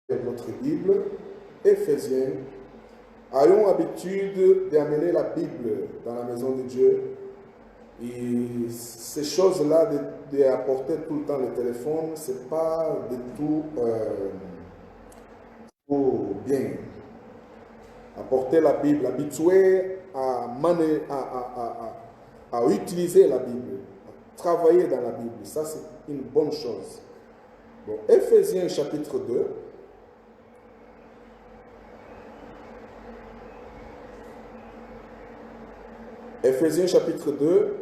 Votre Bible, Éphésiens. Ayons l'habitude d'amener la Bible dans la maison de Dieu. Et ces choses-là, d'apporter tout le temps le téléphone, ce n'est pas du tout bien. Apporter la Bible, habituer à utiliser la Bible, à travailler dans la Bible, ça c'est une bonne chose. Bon, Éphésiens chapitre 2. Éphésiens chapitre 2.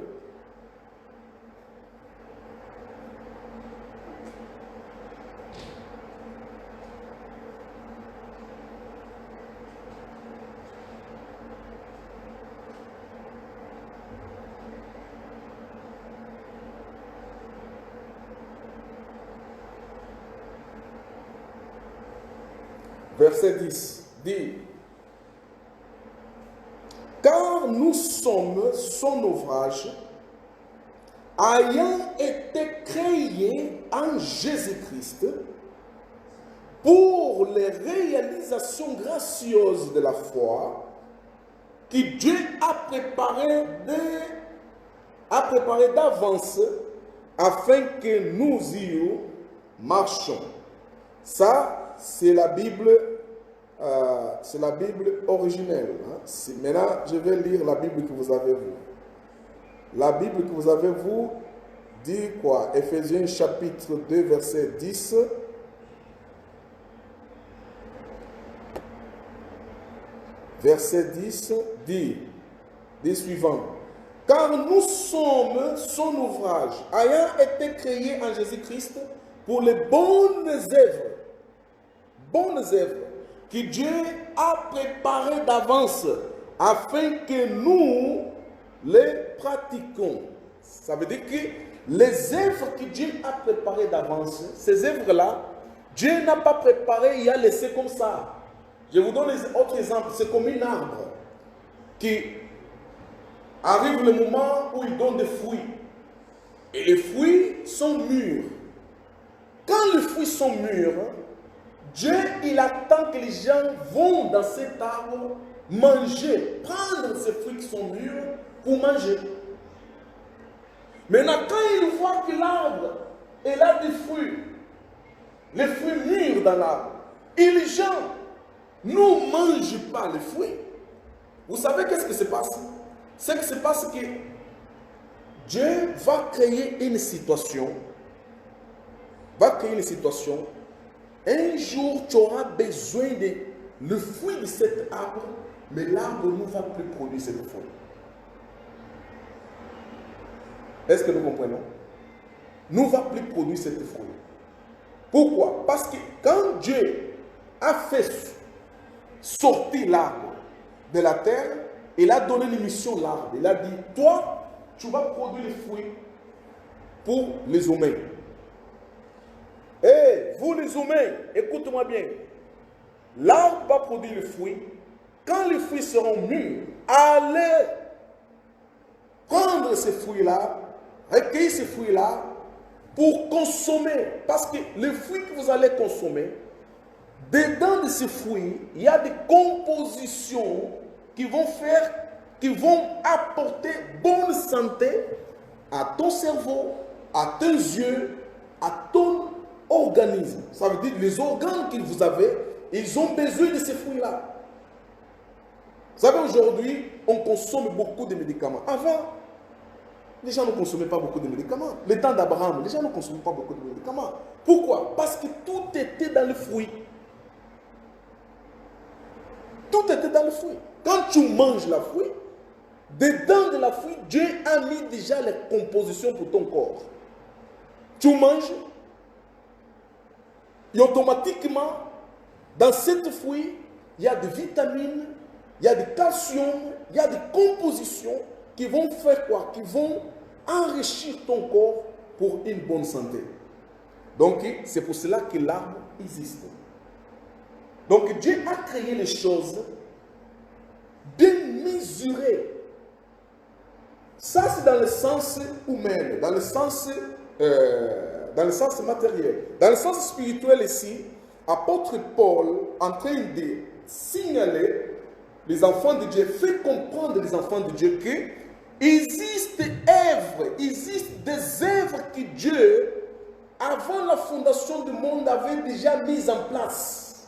Verset 10 dit: car nous sommes son ouvrage, ayant été créés en Jésus-Christ pour les réalisations gracieuses de la foi que Dieu a préparé d'avance afin que nous y marchions. Ça, c'est la Bible originelle. Maintenant, je vais lire la Bible que vous avez vous. La Bible que vous avez vous dit quoi? Éphésiens chapitre 2, verset 10. Verset 10 dit suivant: car nous sommes son ouvrage, ayant été créés en Jésus-Christ pour les bonnes œuvres que Dieu a préparées d'avance afin que nous les pratiquions. Ça veut dire que les œuvres que Dieu a préparées d'avance, ces œuvres-là, Dieu n'a pas préparé, il a laissé comme ça. Je vous donne un autre exemple. C'est comme un arbre qui arrive le moment où il donne des fruits. Et les fruits sont mûrs. Quand les fruits sont mûrs, Dieu, il attend que les gens vont dans cet arbre manger, prendre ces fruits qui sont mûrs pour manger. Maintenant, quand il voit que l'arbre, il a des fruits, les fruits mûrs dans l'arbre, et les gens ne mangent pas les fruits, vous savez qu'est-ce qui se passe? Ce qui se passe, c'est que Dieu va créer une situation. Un jour, tu auras besoin le fruit de cet arbre, mais l'arbre ne va plus produire cette fruit. Est-ce que nous comprenons? Ne va plus produire cette fruit. Pourquoi? Parce que quand Dieu a fait sortir l'arbre de la terre, il a donné une mission à l'arbre. Il a dit, toi, tu vas produire les fruits pour les humains. Et vous les humains, écoutez-moi bien. L'arbre va produire les fruits. Quand les fruits seront mûrs, allez prendre ces fruits-là, recueillir ces fruits-là pour consommer. Parce que les fruits que vous allez consommer, dedans de ces fruits, il y a des compositions qui vont apporter bonne santé à ton cerveau, à tes yeux, à ton organisme. Ça veut dire les organes que vous avez, ils ont besoin de ces fruits-là. Vous savez, aujourd'hui, on consomme beaucoup de médicaments. Avant, les gens ne consommaient pas beaucoup de médicaments. Le temps d'Abraham, les gens ne consommaient pas beaucoup de médicaments. Pourquoi? Parce que tout était dans le fruit. Tout était dans le fruit. Quand tu manges la fruit, dedans de la fruit, Dieu a mis déjà les compositions pour ton corps. Tu manges, et automatiquement, dans cette fruit, il y a des vitamines, il y a du calcium, il y a des compositions qui vont faire quoi? Qui vont enrichir ton corps pour une bonne santé. Donc, c'est pour cela que l'arbre existe. Donc, Dieu a créé les choses bien mesurées. Ça, c'est dans le sens humain, dans le sens matériel. Dans le sens spirituel ici, apôtre Paul, en train de signaler les enfants de Dieu, fait comprendre les enfants de Dieu qu'il existe des œuvres que Dieu, avant la fondation du monde, avait déjà mises en place.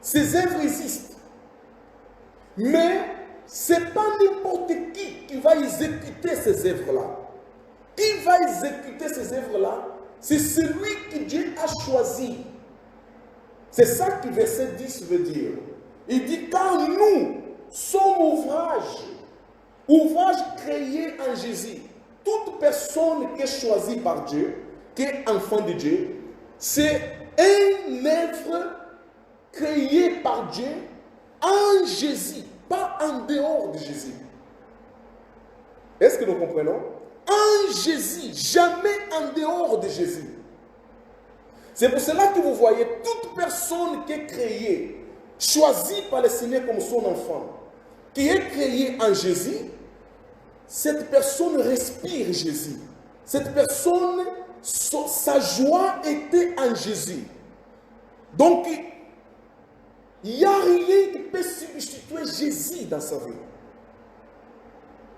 Ces œuvres existent. Mais ce n'est pas n'importe qui va exécuter ces œuvres-là. Qui va exécuter ces œuvres-là? C'est celui que Dieu a choisi. C'est ça que verset 10 veut dire. Il dit, car nous sommes ouvrage créé en Jésus. Toute personne qui est choisie par Dieu, qui est enfant de Dieu, c'est une œuvre créée par Dieu en Jésus, pas en dehors de Jésus. Est-ce que nous comprenons? En Jésus, jamais en dehors de Jésus. C'est pour cela que vous voyez toute personne qui est créée, choisie par le Seigneur comme son enfant, qui est créée en Jésus, cette personne respire Jésus. Cette personne, sa joie était en Jésus. Donc, il n'y a rien qui peut substituer Jésus dans sa vie.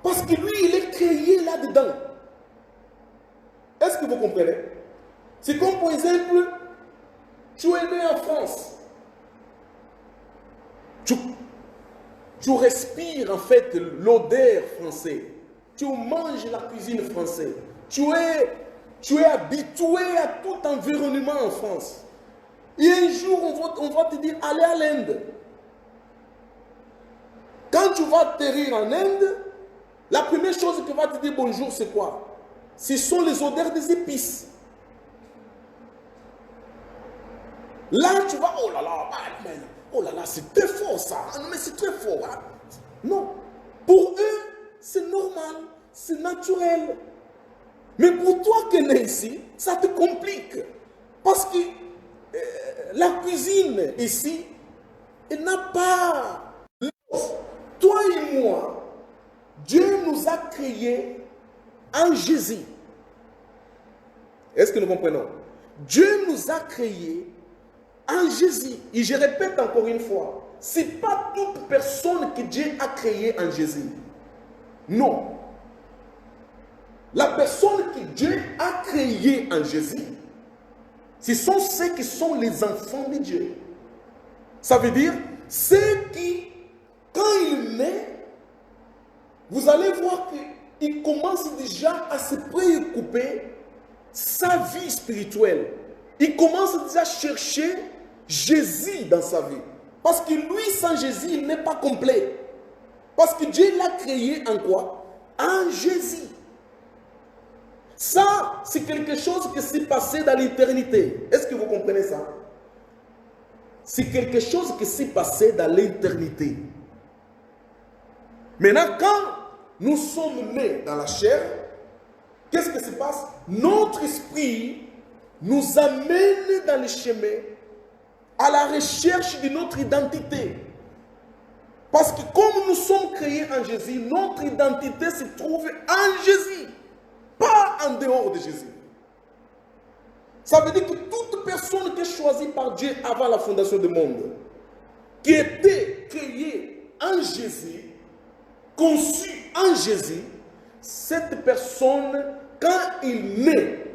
Parce que lui, il est créé là-dedans. Est-ce que vous comprenez? C'est comme, par exemple, tu es né en France. Tu respires, en fait, l'odeur française. Tu manges la cuisine française. Tu es habitué à tout environnement en France. Et un jour, on va te dire, allez à l'Inde. Quand tu vas atterrir en Inde, la première chose que va te dire bonjour, c'est quoi? Ce sont les odeurs des épices. Là, tu vas, oh là là, c'est très fort ça. Non, mais c'est très fort. Hein? Non. Pour eux, c'est normal, c'est naturel. Mais pour toi qui es né ici, ça te complique. Parce que la cuisine ici, elle n'a pas... Toi et moi, Dieu nous a créés en Jésus. Est-ce que nous comprenons? Dieu nous a créés en Jésus. Et je répète encore une fois, ce n'est pas toute personne que Dieu a créée en Jésus. Non. La personne que Dieu a créée en Jésus, ce sont ceux qui sont les enfants de Dieu. Ça veut dire, ceux qui, quand il naît, vous allez voir qu'il commence déjà à se préoccuper sa vie spirituelle. Il commence déjà à chercher Jésus dans sa vie. Parce que lui, sans Jésus, il n'est pas complet. Parce que Dieu l'a créé en quoi? En Jésus. Ça, c'est quelque chose qui s'est passé dans l'éternité. Est-ce que vous comprenez ça? C'est quelque chose qui s'est passé dans l'éternité. Maintenant, quand nous sommes nés dans la chair, qu'est-ce qui se passe? Notre esprit nous amène dans le chemin à la recherche de notre identité. Parce que comme nous sommes créés en Jésus, notre identité se trouve en Jésus, pas en dehors de Jésus. Ça veut dire que toute personne qui est choisie par Dieu avant la fondation du monde, qui était créée en Jésus, conçue en Jésus, cette personne, quand il naît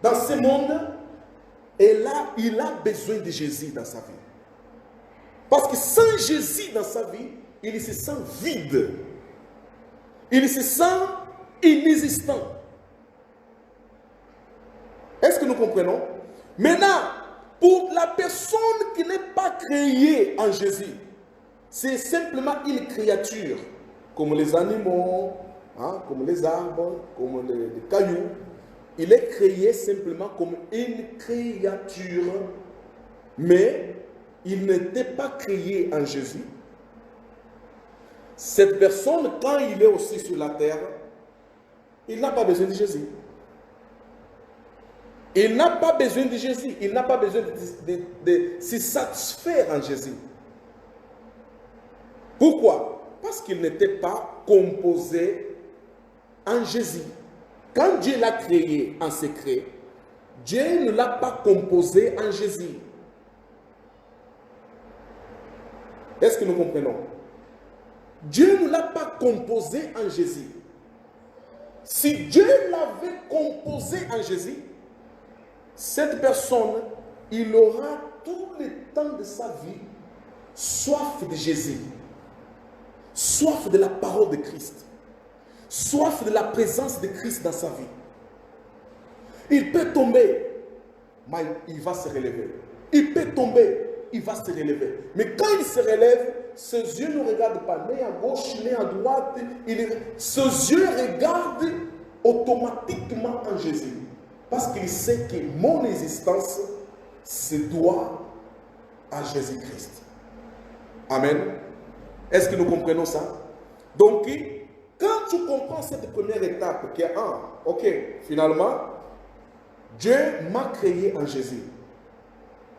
dans ce monde, il a besoin de Jésus dans sa vie. Parce que sans Jésus dans sa vie, il se sent vide. Il se sent inexistant. Est-ce que nous comprenons? Maintenant, pour la personne qui n'est pas créée en Jésus, c'est simplement une créature, comme les animaux, hein, comme les arbres, comme les cailloux. Il est créé simplement comme une créature, mais il n'était pas créé en Jésus. Cette personne, quand il est aussi sur la terre, il n'a pas besoin de Jésus. Il n'a pas besoin de Jésus. Il n'a pas besoin de se satisfaire en Jésus. Pourquoi? Parce qu'il n'était pas composé en Jésus. Quand Dieu l'a créé en secret, Dieu ne l'a pas composé en Jésus. Est-ce que nous comprenons? Dieu ne l'a pas composé en Jésus. Si Dieu l'avait composé en Jésus, cette personne, il aura tout le temps de sa vie soif de Jésus, soif de la parole de Christ, soif de la présence de Christ dans sa vie. Il peut tomber, mais il va se relever. Il peut tomber, il va se relever. Mais quand il se relève, ses yeux ne regardent pas ni à gauche, ni à droite. Ses yeux regardent automatiquement en Jésus. Parce qu'il sait que mon existence se doit à Jésus-Christ. Amen. Est-ce que nous comprenons ça? Donc, quand tu comprends cette première étape, qui est ok, finalement, Dieu m'a créé en Jésus.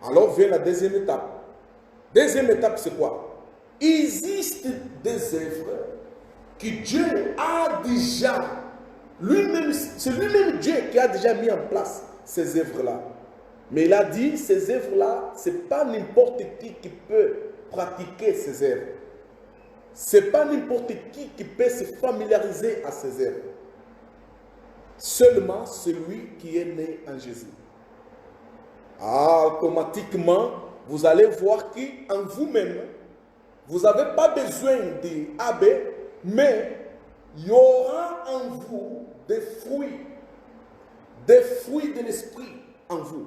Alors vient la deuxième étape. Deuxième étape, c'est quoi? Il existe des œuvres que Dieu a déjà, lui-même, c'est lui-même Dieu qui a déjà mis en place ces œuvres-là. Mais il a dit, ces œuvres-là, ce n'est pas n'importe qui peut pratiquer ces œuvres. Ce n'est pas n'importe qui peut se familiariser à ces œuvres. Seulement celui qui est né en Jésus. Automatiquement, vous allez voir qu'en vous-même, vous n'avez pas besoin de AB, mais il y aura en vous des fruits de l'esprit en vous.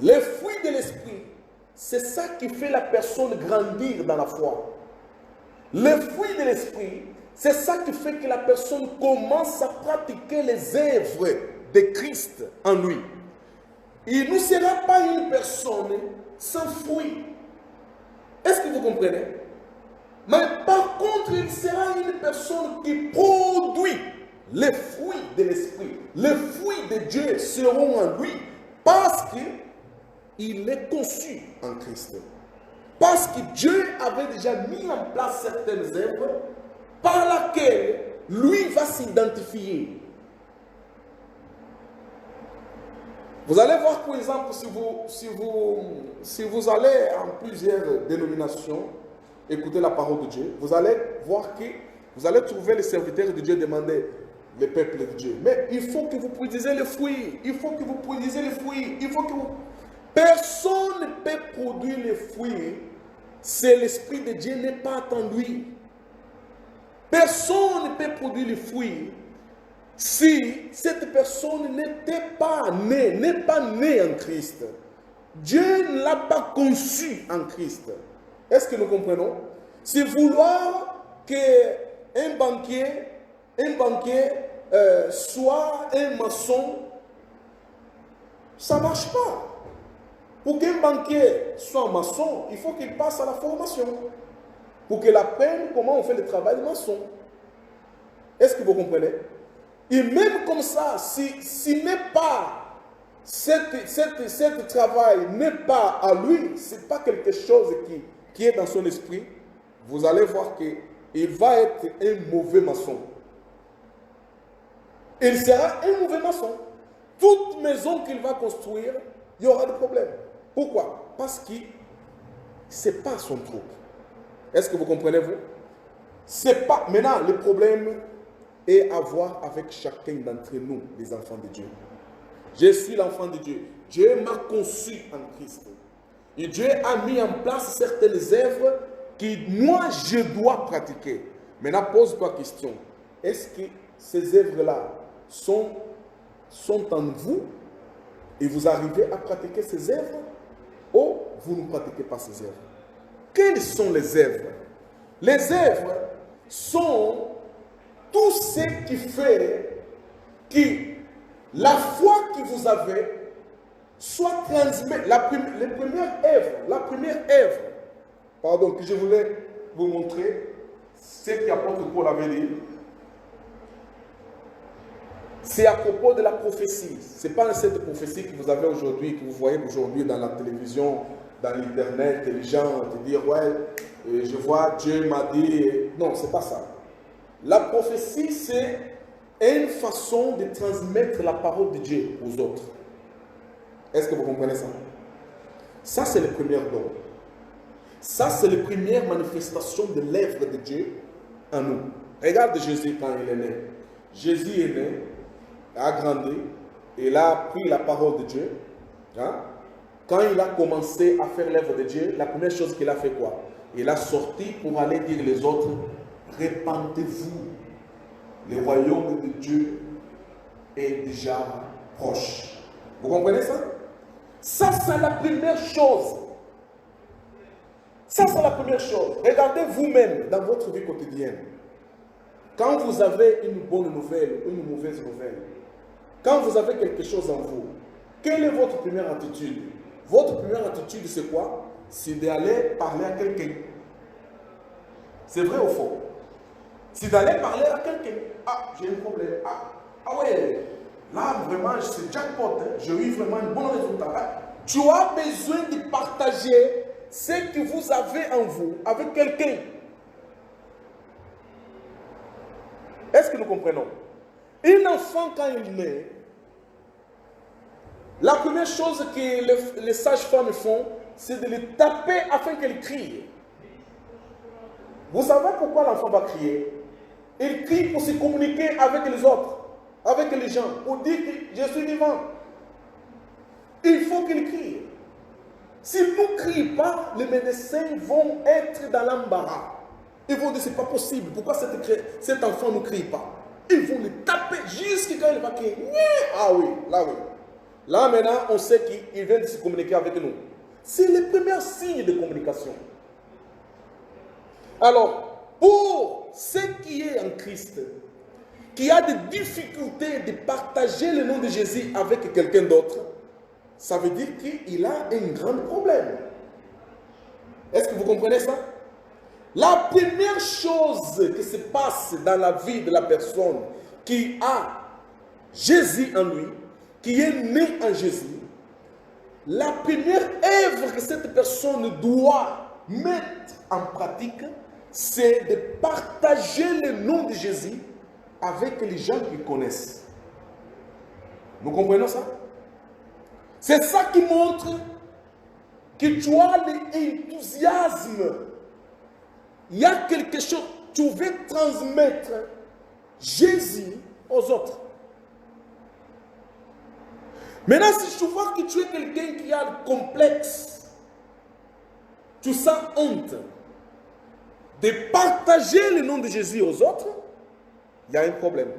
Les fruits de l'esprit, c'est ça qui fait la personne grandir dans la foi. Les fruits de l'esprit, c'est ça qui fait que la personne commence à pratiquer les œuvres de Christ en lui. Il ne sera pas une personne sans fruit. Est-ce que vous comprenez? Mais par contre, il sera une personne qui produit les fruits de l'esprit. Les fruits de Dieu seront en lui parce qu'il est conçu en Christ. Parce que Dieu avait déjà mis en place certaines œuvres par laquelle lui va s'identifier. Vous allez voir, par exemple, si vous allez en plusieurs dénominations écouter la parole de Dieu, vous allez voir que vous allez trouver les serviteurs de Dieu demander le peuple de Dieu. Mais il faut que vous produisez les fruits. Il faut que vous produisez les fruits. Il faut que vous... Personne ne peut produire les fruits si l'Esprit de Dieu n'est pas en lui. Personne ne peut produire les fruits si cette personne n'était pas née, n'est pas née en Christ. Dieu ne l'a pas conçu en Christ. Est-ce que nous comprenons? Si vouloir qu'un banquier soit un maçon, ça ne marche pas. Pour qu'un banquier soit maçon, il faut qu'il passe à la formation. Pour qu'il apprenne comment on fait le travail de maçon. Est-ce que vous comprenez? Et même comme ça, si n'est pas, ce travail n'est pas à lui, ce n'est pas quelque chose qui est dans son esprit, vous allez voir qu'il va être un mauvais maçon. Il sera un mauvais maçon. Toute maison qu'il va construire, il y aura des problèmes. Pourquoi? Parce que ce n'est pas son truc. Est-ce que vous comprenez, vous? C'est pas... Maintenant, le problème est à voir avec chacun d'entre nous, les enfants de Dieu. Je suis l'enfant de Dieu. Dieu m'a conçu en Christ. Et Dieu a mis en place certaines œuvres que moi, je dois pratiquer. Maintenant, pose-toi la question. Est-ce que ces œuvres-là sont en vous et vous arrivez à pratiquer ces œuvres ou vous ne pratiquez pas ces œuvres? Quelles sont les œuvres? Les œuvres sont tout ce qui fait que la foi que vous avez soit transmise. La première œuvre, pardon, que je voulais vous montrer, c'est qu'apôtre Paul avait dit, c'est à propos de la prophétie. Ce n'est pas cette prophétie que vous avez aujourd'hui, que vous voyez aujourd'hui dans la télévision, dans l'internet, les gens te dire, ouais, je vois, Dieu m'a dit. Non, ce n'est pas ça. La prophétie, c'est une façon de transmettre la parole de Dieu aux autres. Est-ce que vous comprenez ça? Ça, c'est le premier don. Ça, c'est la première manifestation de l'œuvre de Dieu en nous. Regarde Jésus quand il est né. Jésus est né, a grandi, il a pris la parole de Dieu. Hein? Quand il a commencé à faire l'œuvre de Dieu, la première chose qu'il a fait quoi? Il a sorti pour aller dire les autres, répandez-vous, le royaume de Dieu est déjà proche. Vous comprenez ça? Ça, c'est la première chose. Ça, c'est la première chose. Regardez vous-même dans votre vie quotidienne. Quand vous avez une bonne nouvelle ou une mauvaise nouvelle, quand vous avez quelque chose en vous, quelle est votre première attitude? Votre première attitude, c'est quoi? C'est d'aller parler à quelqu'un. C'est vrai ou faux? C'est d'aller parler à quelqu'un. Ah, j'ai un problème. Ah ouais, là, vraiment, c'est jackpot. Hein. J'ai eu vraiment un bon résultat. Ah, tu as besoin de partager ce que vous avez en vous avec quelqu'un. Est-ce que nous comprenons? Un enfant, quand il naît, la première chose que les sages-femmes font, c'est de le taper afin qu'elle crie. Vous savez pourquoi l'enfant va crier? Il crie pour se communiquer avec les autres, avec les gens, pour dire que je suis vivant. Il faut qu'il crie. S'il ne crie pas, les médecins vont être dans l'embarras. Ils vont dire, c'est pas possible. Pourquoi cet enfant ne crie pas? Ils vont le taper jusqu'à quand il va crier. Ah oui, là oui. Là maintenant, on sait qu'il vient de se communiquer avec nous. C'est le premier signe de communication. Alors, pour ceux qui est en Christ, qui a des difficultés de partager le nom de Jésus avec quelqu'un d'autre, ça veut dire qu'il a un grand problème. Est-ce que vous comprenez ça? La première chose qui se passe dans la vie de la personne qui a Jésus en lui, qui est né en Jésus, la première œuvre que cette personne doit mettre en pratique, c'est de partager le nom de Jésus avec les gens qu'ils connaissent. Nous comprenons ça? C'est ça qui montre que tu as l'enthousiasme. Il y a quelque chose, tu veux transmettre Jésus aux autres. Maintenant, si tu vois que tu es quelqu'un qui a le complexe, tu sens honte de partager le nom de Jésus aux autres, il y a un problème.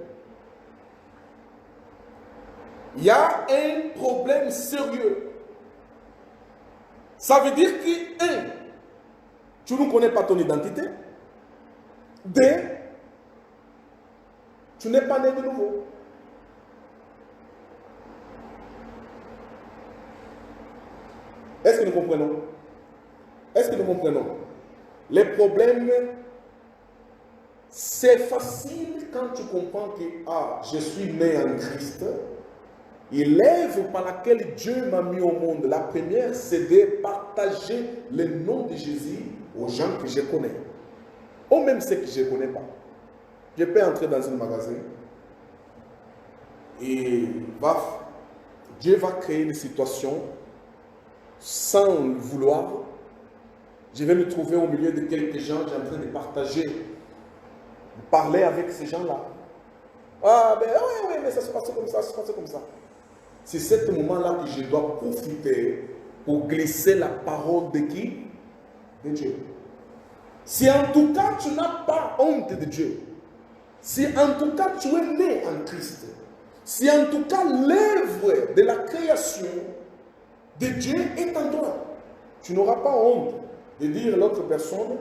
Il y a un problème sérieux. Ça veut dire que, un, tu ne connais pas ton identité. Deux, tu n'es pas né de nouveau. Est-ce que nous comprenons? Est-ce que nous comprenons? Les problèmes, c'est facile quand tu comprends que je suis né en Christ. Et l'œuvre par laquelle Dieu m'a mis au monde, la première, c'est de partager le nom de Jésus aux gens que je connais. Ou même ceux que je ne connais pas. Je peux entrer dans un magasin et Dieu va créer une situation sans le vouloir. Je vais me trouver au milieu de quelques gens, j'ai en train de partager, de parler avec ces gens-là. Ah, ben oui, mais ça se passe comme ça, ça se passe comme ça. C'est ce moment-là que je dois profiter pour glisser la parole de qui? De Dieu. Si en tout cas tu n'as pas honte de Dieu, si en tout cas tu es né en Christ, si en tout cas l'œuvre de la création de Dieu est en toi, tu n'auras pas honte de dire à l'autre personne,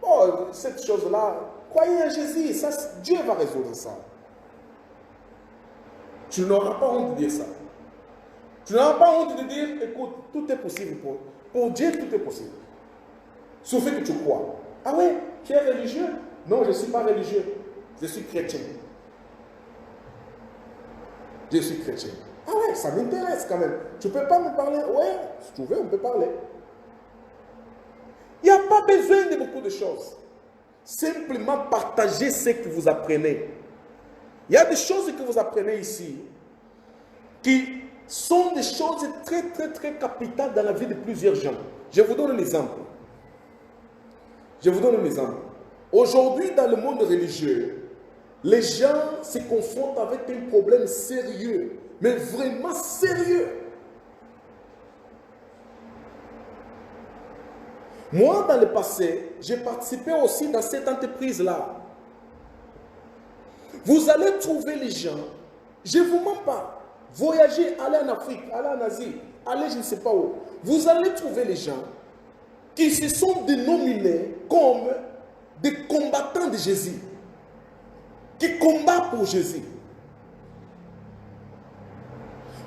oh, cette chose-là, croyez en Jésus, ça, Dieu va résoudre ça. Tu n'auras pas honte de dire ça. Tu n'auras pas honte de dire, écoute, tout est possible pour Dieu, tout est possible. Sauf que tu crois. Ah ouais, tu es religieux? Non, je ne suis pas religieux. Je suis chrétien. Je suis chrétien. Ah ouais, ça m'intéresse quand même. Tu ne peux pas me parler? Ouais, si tu veux, on peut parler. Il n'y a pas besoin de beaucoup de choses. Simplement partager ce que vous apprenez. Il y a des choses que vous apprenez ici qui sont des choses très, très, très capitales dans la vie de plusieurs gens. Je vous donne un exemple. Je vous donne un exemple. Aujourd'hui, dans le monde religieux, les gens se confrontent avec un problème sérieux, mais vraiment sérieux. Moi, dans le passé, j'ai participé aussi dans cette entreprise-là. Vous allez trouver les gens, je ne vous mens pas, voyager, aller en Afrique, aller en Asie, aller je ne sais pas où. Vous allez trouver les gens qui se sont dénominés comme des combattants de Jésus, qui combattent pour Jésus.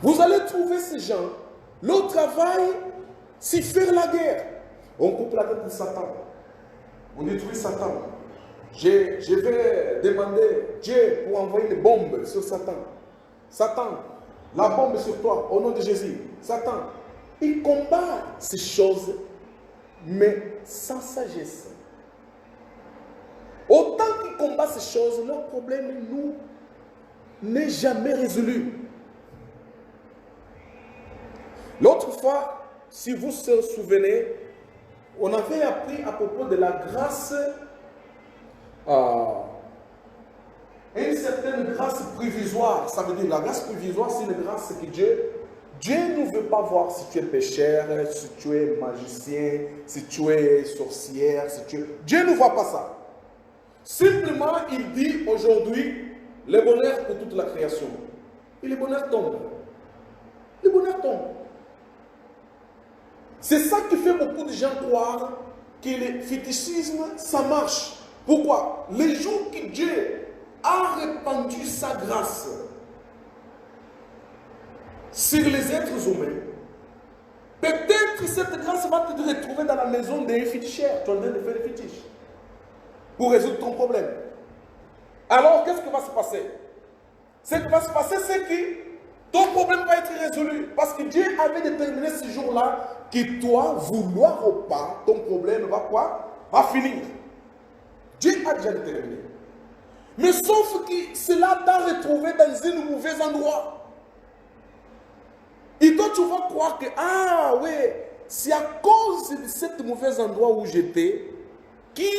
Vous allez trouver ces gens, leur travail, c'est faire la guerre. On coupe la tête de Satan, on détruit Satan. Je vais demander Dieu pour envoyer une bombe sur Satan. Satan, la bombe sur toi, au nom de Jésus. Satan, il combat ces choses, mais sans sagesse. Autant qu'il combat ces choses, leur problème, nous, n'est jamais résolu. L'autre fois, si vous vous souvenez, on avait appris à propos de la grâce, une certaine grâce provisoire. Ça veut dire la grâce provisoire, c'est une grâce que Dieu ne veut pas voir si tu es pécheur, si tu es magicien, si tu es sorcière, Dieu ne voit pas ça. Simplement, il dit aujourd'hui, le bonheur pour toute la création. Et le bonheur tombe. Le bonheur tombe. C'est ça qui fait beaucoup de gens croire que le fétichisme, ça marche. Pourquoi? Les jours que Dieu a répandu sa grâce sur les êtres humains, peut-être cette grâce va te retrouver dans la maison d'un féticheur. Tu es en train de faire des fétiches pour résoudre ton problème. Alors, qu'est-ce qui va se passer? Ce qui va se passer, c'est que ton problème va être résolu. Parce que Dieu avait déterminé ce jour-là que toi, vouloir ou pas, ton problème va quoi? Va finir. Dieu a déjà déterminé. Mais sauf que cela t'a retrouvé dans un mauvais endroit. Et toi, tu vas croire que, ah oui, c'est à cause de cet mauvais endroit où j'étais qui,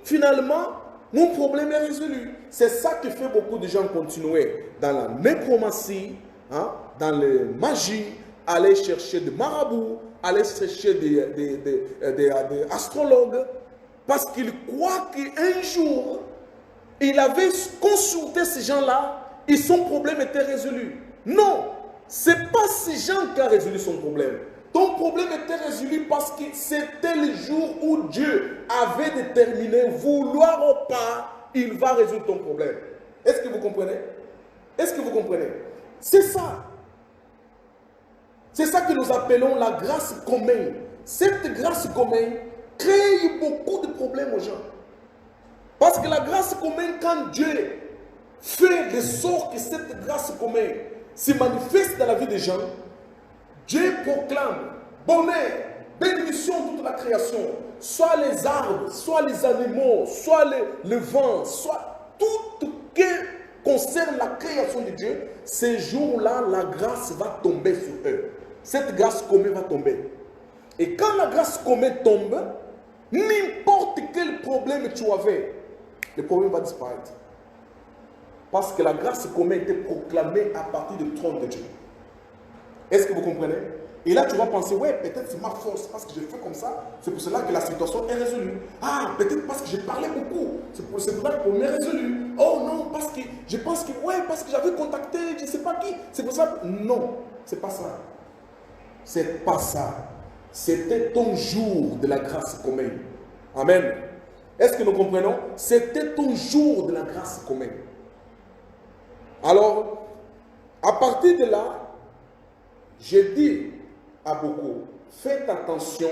finalement, mon problème est résolu. C'est ça qui fait beaucoup de gens continuer dans la nécromancie, hein, dans la magie, aller chercher des marabouts, aller chercher des astrologues, parce qu'ils croient qu'un jour, il avait consulté ces gens-là et son problème était résolu. Non, ce n'est pas ces gens qui ont résolu son problème. Ton problème était résolu parce que c'était le jour où Dieu avait déterminé, vouloir ou pas, il va résoudre ton problème. Est-ce que vous comprenez? Est-ce que vous comprenez? C'est ça. C'est ça que nous appelons la grâce commune. Cette grâce commune crée beaucoup de problèmes aux gens. Parce que la grâce commune, quand Dieu fait de sorte que cette grâce commune se manifeste dans la vie des gens, Dieu proclame bonheur, bénédiction toute la création, soit les arbres, soit les animaux, soit le vent, soit tout ce qui concerne la création de Dieu. Ces jours-là, la grâce va tomber sur eux. Cette grâce commune va tomber. Et quand la grâce commune tombe, n'importe quel problème tu avais, le problème va disparaître. Parce que la grâce commune était proclamée à partir du trône de Dieu. Est-ce que vous comprenez? Et là, tu vas penser, ouais, peut-être c'est ma force, parce que j'ai fait comme ça, c'est pour cela que la situation est résolue. Ah, peut-être parce que j'ai parlé beaucoup, c'est pour cela que le problème est résolu. Oh non, parce que je pense que, ouais, parce que j'avais contacté, je ne sais pas qui, c'est pour ça. Non, c'est pas ça. C'est pas ça. C'était ton jour de la grâce commune. Amen. Est-ce que nous comprenons? C'était ton jour de la grâce commune. Alors, à partir de là, j'ai dit à beaucoup, faites attention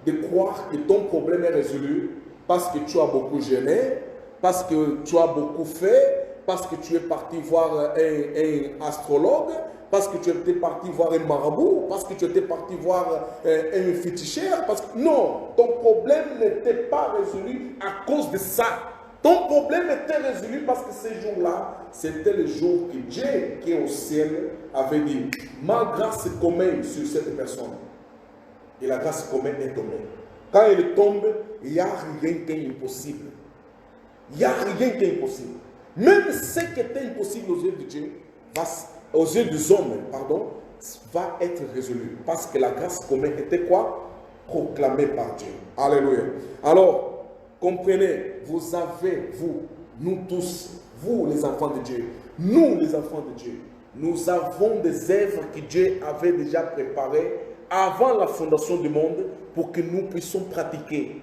de croire que ton problème est résolu parce que tu as beaucoup jeûné, parce que tu as beaucoup fait, parce que tu es parti voir un astrologue, parce que tu étais parti voir un marabout, parce que tu étais parti voir un féticheur. Parce que non, ton problème n'était pas résolu à cause de ça. Ton problème était résolu parce que ces jours-là, c'était le jour que Dieu, qui est au ciel, avait dit, ma grâce commune sur cette personne. Et la grâce commune est tombée. Quand il tombe, il n'y a rien qui est impossible. Il n'y a rien qui est impossible. Même ce qui était impossible aux yeux de Dieu, aux yeux des hommes, pardon, va être résolu. Parce que la grâce commune était quoi? Proclamée par Dieu. Alléluia. Alors, comprenez, vous avez, vous, nous tous, vous les enfants de Dieu, nous les enfants de Dieu, nous avons des œuvres que Dieu avait déjà préparées avant la fondation du monde pour que nous puissions pratiquer.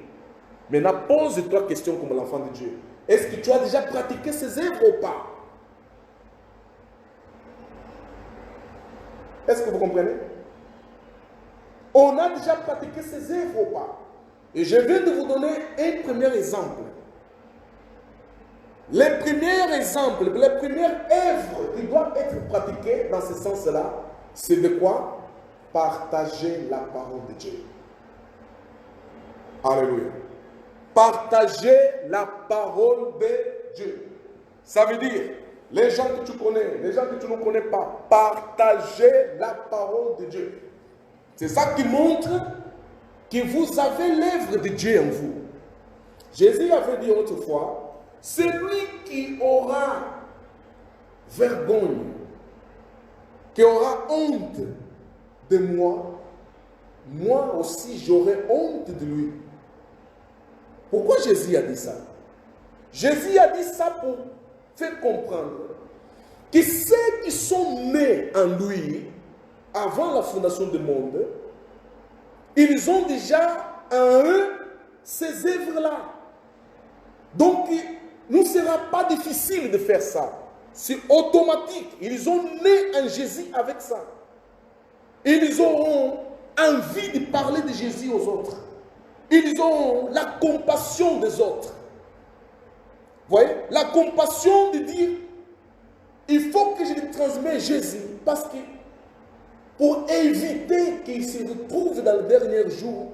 Maintenant, pose-toi la question comme l'enfant de Dieu. Est-ce que tu as déjà pratiqué ces œuvres ou pas? Est-ce que vous comprenez? On a déjà pratiqué ces œuvres ou pas? Et je viens de vous donner un premier exemple. Les premiers exemples, les premières œuvres qui doivent être pratiquées dans ce sens-là, c'est de quoi? Partager la parole de Dieu. Alléluia. Partager la parole de Dieu. Ça veut dire, les gens que tu connais, les gens que tu ne connais pas, partager la parole de Dieu. C'est ça qui montre que vous avez l'œuvre de Dieu en vous. Jésus avait dit autrefois, celui qui aura vergogne, qui aura honte de moi, moi aussi j'aurai honte de lui. Pourquoi Jésus a dit ça? Jésus a dit ça pour faire comprendre que ceux qui sont nés en lui, avant la fondation du monde, ils ont déjà en eux ces œuvres-là. Donc, il ne sera pas difficile de faire ça. C'est automatique. Ils ont né en Jésus avec ça. Ils auront envie de parler de Jésus aux autres. Ils auront la compassion des autres. Vous voyez? La compassion de dire, il faut que je lui transmette Jésus parce que pour éviter qu'il se retrouve dans le dernier jour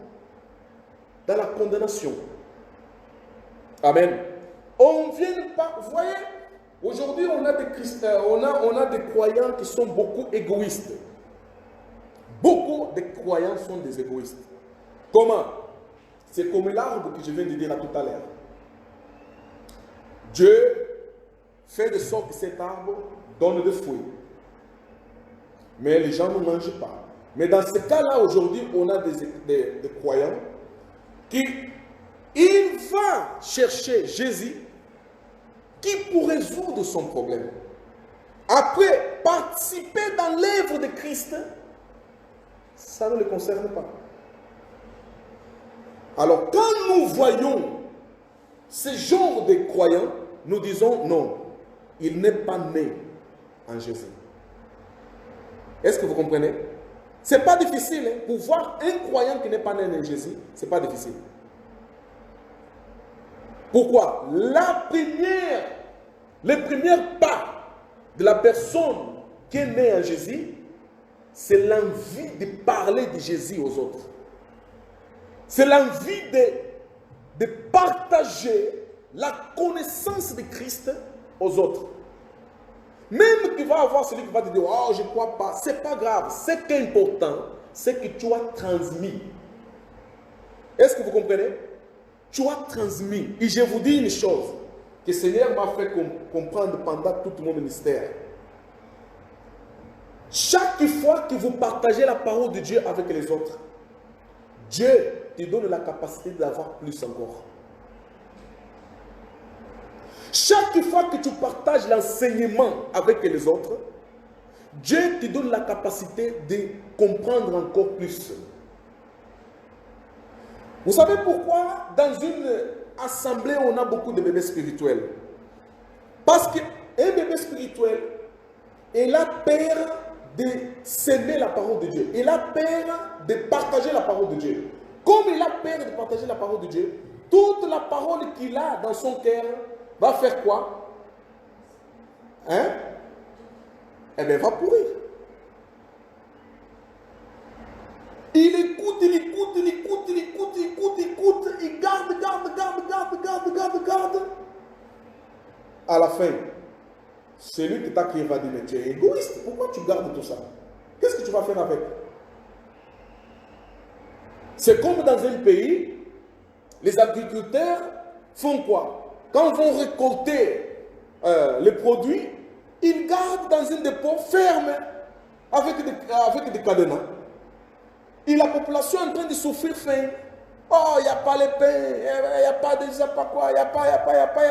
dans la condamnation. Amen. On ne vient pas, vous voyez, aujourd'hui on a des chrétiens, on a des croyants qui sont beaucoup égoïstes. Beaucoup de croyants sont des égoïstes. Comment? C'est comme l'arbre que je viens de dire là tout à l'heure. Dieu fait de sorte que cet arbre donne des fruits. Mais les gens ne mangent pas. Mais dans ce cas-là, aujourd'hui, on a des croyants qui il va chercher Jésus qui pour résoudre son problème. Après, participer dans l'œuvre de Christ, ça ne le concerne pas. Alors, quand nous voyons ce genre de croyants, nous disons non, il n'est pas né en Jésus. Est-ce que vous comprenez? Ce n'est pas difficile. Hein? Pour voir un croyant qui n'est pas né en Jésus, ce n'est pas difficile. Pourquoi? Les premiers pas de la personne qui est née en Jésus, c'est l'envie de parler de Jésus aux autres. C'est l'envie de partager la connaissance de Christ aux autres. Même qu'il va avoir celui qui va te dire, oh, je ne crois pas, ce n'est pas grave. Ce qui est important, c'est que tu as transmis. Est-ce que vous comprenez? Tu as transmis. Et je vous dis une chose, que le Seigneur m'a fait comprendre pendant tout mon ministère. Chaque fois que vous partagez la parole de Dieu avec les autres, Dieu te donne la capacité d'avoir plus encore. Chaque fois que tu partages l'enseignement avec les autres, Dieu te donne la capacité de comprendre encore plus. Vous savez pourquoi dans une assemblée on a beaucoup de bébés spirituels? Parce qu'un bébé spirituel, il a peur de s'aimer la parole de Dieu. Il a peur de partager la parole de Dieu. Comme il a peur de partager la parole de Dieu, toute la parole qu'il a dans son cœur va faire quoi? Hein? Eh bien, va pourrir. Il écoute, il écoute, il écoute, il écoute, il écoute, il écoute, il garde. À la fin, celui qui t'a crié va dire, mais tu es égoïste, pourquoi tu gardes tout ça? Qu'est-ce que tu vas faire avec? C'est comme dans un pays, Les agriculteurs font quoi? Quand ils vont récolter les produits, ils gardent dans un dépôt ferme avec des cadenas. Et la population est en train de souffrir faim. Oh, il n'y a pas les pains, il n'y a pas de je sais pas quoi, il n'y a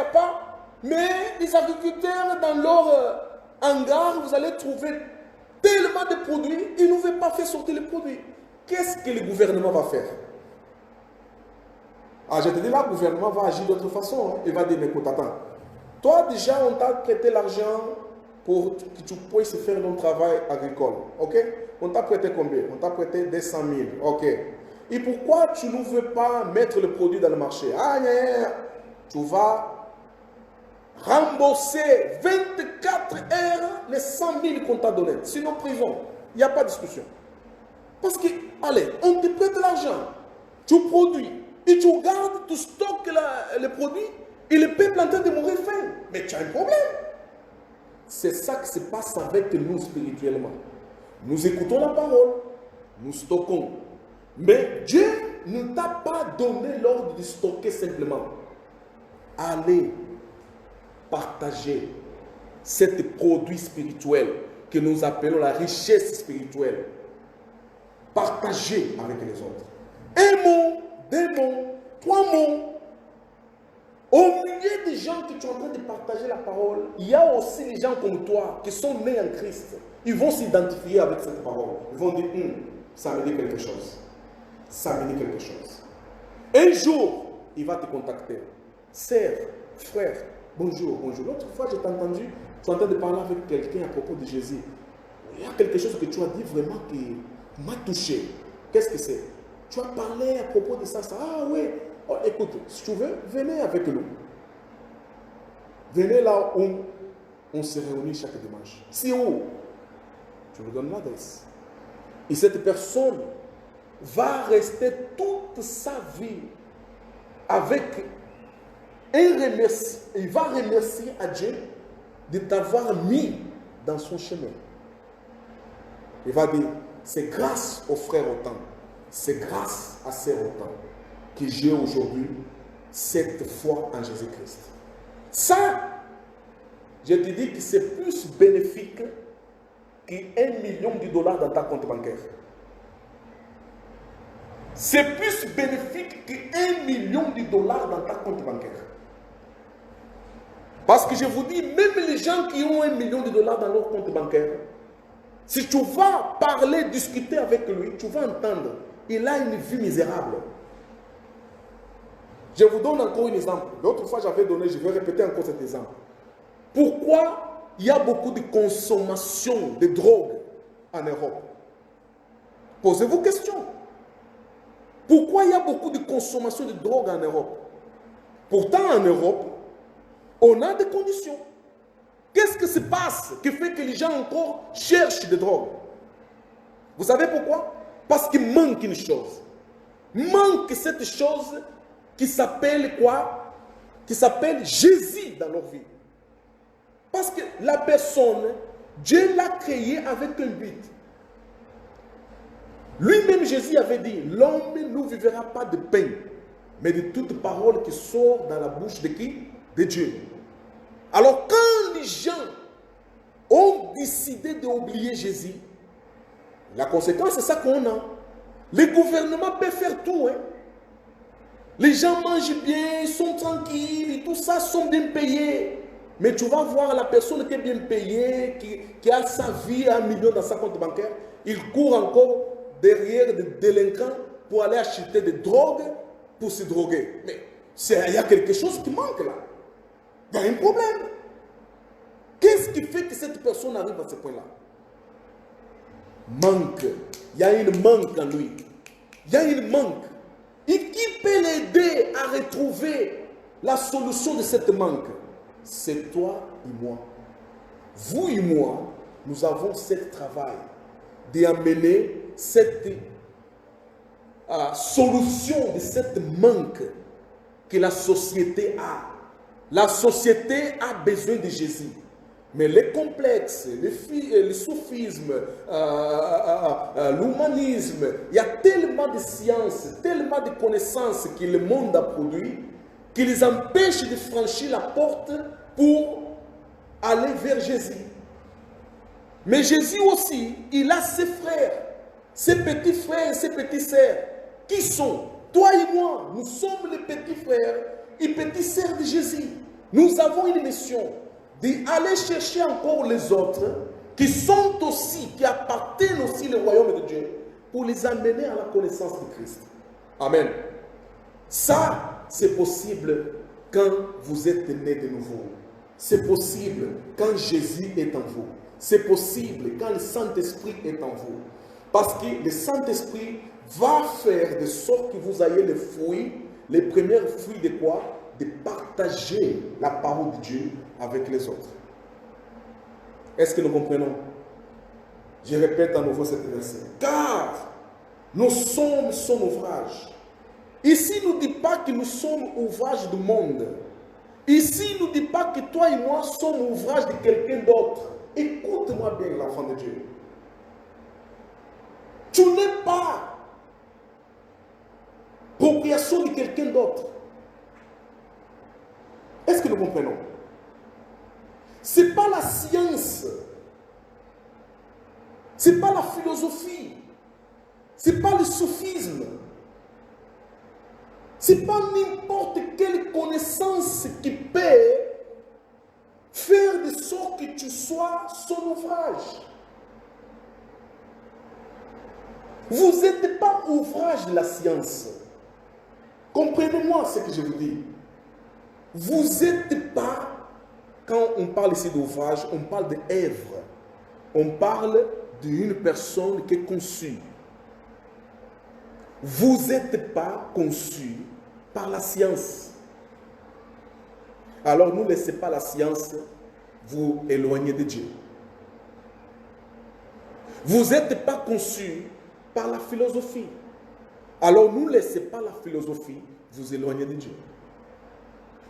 pas. Mais les agriculteurs, dans leur hangar, vous allez trouver tellement de produits, ils ne veulent pas faire sortir les produits. Qu'est-ce que le gouvernement va faire? Ah, je te dis là, le gouvernement va agir d'autre façon. Hein. Il va dire, mais écoute, attends. Toi, déjà, on t'a prêté l'argent pour que tu puisses faire ton travail agricole. Ok? On t'a prêté combien? On t'a prêté 200 000. Ok. Et pourquoi tu ne veux pas mettre le produit dans le marché? Ah, tu vas rembourser 24 heures les 100 000 qu'on t'a donné. Sinon, prison. Il n'y a pas de discussion. Parce que, allez, on te prête l'argent. Tu produis. Et tu gardes, tu stockes le produit. Et le peuple est en train de mourir faim. Mais tu as un problème. C'est ça qui se passe avec nous spirituellement. Nous écoutons la parole. Nous stockons. Mais Dieu ne t'a pas donné l'ordre de stocker simplement. Allez partager ce produit spirituel que nous appelons la richesse spirituelle. Partagez avec les autres. Un mot, 2 mots, 3 mots. Au milieu des gens que tu es en train de partager la parole, il y a aussi des gens comme toi qui sont nés en Christ. Ils vont s'identifier avec cette parole. Ils vont dire, ça me dit quelque chose. Ça me dit quelque chose. Un jour, il va te contacter. Sœur, frère, bonjour, bonjour. L'autre fois, j'ai entendu, tu es en train de parler avec quelqu'un à propos de Jésus. Il y a quelque chose que tu as dit vraiment qui m'a touché. Qu'est-ce que c'est? Tu as parlé à propos de ça. Ah oui. Oh, écoute, si tu veux, venez avec nous. Venez là où on se réunit chaque dimanche. C'est où? Je vous donne l'adresse. Et cette personne va rester toute sa vie avec un remerciement. Il va remercier à Dieu de t'avoir mis dans son chemin. Il va dire, c'est grâce aux frères autant, c'est grâce à sœurs autant que j'ai aujourd'hui cette foi en Jésus-Christ. Ça, je te dis que c'est plus bénéfique qu'1 million de dollars dans ta compte bancaire. C'est plus bénéfique qu'1 million de dollars dans ta compte bancaire. Parce que je vous dis, même les gens qui ont 1 million de dollars dans leur compte bancaire, si tu vas parler, discuter avec lui, tu vas entendre, il a une vie misérable. Je vous donne encore un exemple. L'autre fois, j'avais donné, je vais répéter encore cet exemple. Pourquoi il y a beaucoup de consommation de drogue en Europe? Posez-vous question. Pourquoi il y a beaucoup de consommation de drogue en Europe? Pourtant, en Europe, on a des conditions. Qu'est-ce qui se passe qui fait que les gens encore cherchent des drogues? Vous savez pourquoi? Parce qu'il manque une chose. Manque cette chose qui s'appelle quoi? Qui s'appelle Jésus dans leur vie. Parce que la personne, Dieu l'a créée avec un but. Lui-même, Jésus avait dit, l'homme ne vivra pas de pain, mais de toute parole qui sort dans la bouche de qui? De Dieu. Alors quand les gens ont décidé d'oublier Jésus, la conséquence c'est ça qu'on a. Le gouvernement peut faire tout. Hein. Les gens mangent bien, ils sont tranquilles, et tout ça, sont bien payés. Mais tu vas voir la personne qui est bien payée, qui a sa vie à 1 million dans sa compte bancaire, il court encore derrière des délinquants pour aller acheter des drogues pour se droguer. Mais il y a quelque chose qui manque là. Il y a un problème. Qu'est-ce qui fait que cette personne arrive à ce point-là? Manque. Il y a une manque en lui. Il y a une manque. Et qui peut l'aider à retrouver la solution de cette manque? C'est toi et moi. Vous et moi, nous avons ce travail d'amener cette solution de cette manque que la société a. La société a besoin de Jésus. Mais les complexes, le soufisme, l'humanisme, il y a tellement de sciences, tellement de connaissances que le monde a produit, qui les empêchent de franchir la porte pour aller vers Jésus. Mais Jésus aussi, il a ses frères, ses petits frères et ses petites sœurs. Qui sont? Toi et moi, nous sommes les petits frères et petites sœurs de Jésus. Nous avons une mission d'aller chercher encore les autres qui sont aussi, qui appartiennent aussi au royaume de Dieu, pour les amener à la connaissance de Christ. Amen. Ça, c'est possible quand vous êtes né de nouveau. C'est possible quand Jésus est en vous. C'est possible quand le Saint-Esprit est en vous. Parce que le Saint-Esprit va faire de sorte que vous ayez les fruits, les premiers fruits de quoi? De partager la parole de Dieu avec les autres. Est-ce que nous comprenons? Je répète à nouveau cette verset. Car nous sommes son ouvrage. Ici, il ne nous dit pas que nous sommes ouvrage du monde. Ici, il ne nous dit pas que toi et moi sommes ouvrage de quelqu'un d'autre. Écoute-moi bien, l'enfant de Dieu. Tu n'es pas propriétation de quelqu'un d'autre. Est-ce que nous comprenons? Ce n'est pas la science. Ce n'est pas la philosophie. Ce n'est pas le soufisme. Ce n'est pas n'importe quelle connaissance qui peut faire de sorte que tu sois son ouvrage. Vous n'êtes pas ouvrage de la science. Comprenez-moi ce que je vous dis. Vous n'êtes pas, quand on parle ici d'ouvrage, on parle d'œuvre. On parle d'une personne qui est conçue. Vous n'êtes pas conçu par la science. Alors ne laissez pas la science vous éloigner de Dieu. Vous n'êtes pas conçu par la philosophie. Alors ne laissez pas la philosophie vous éloigner de Dieu.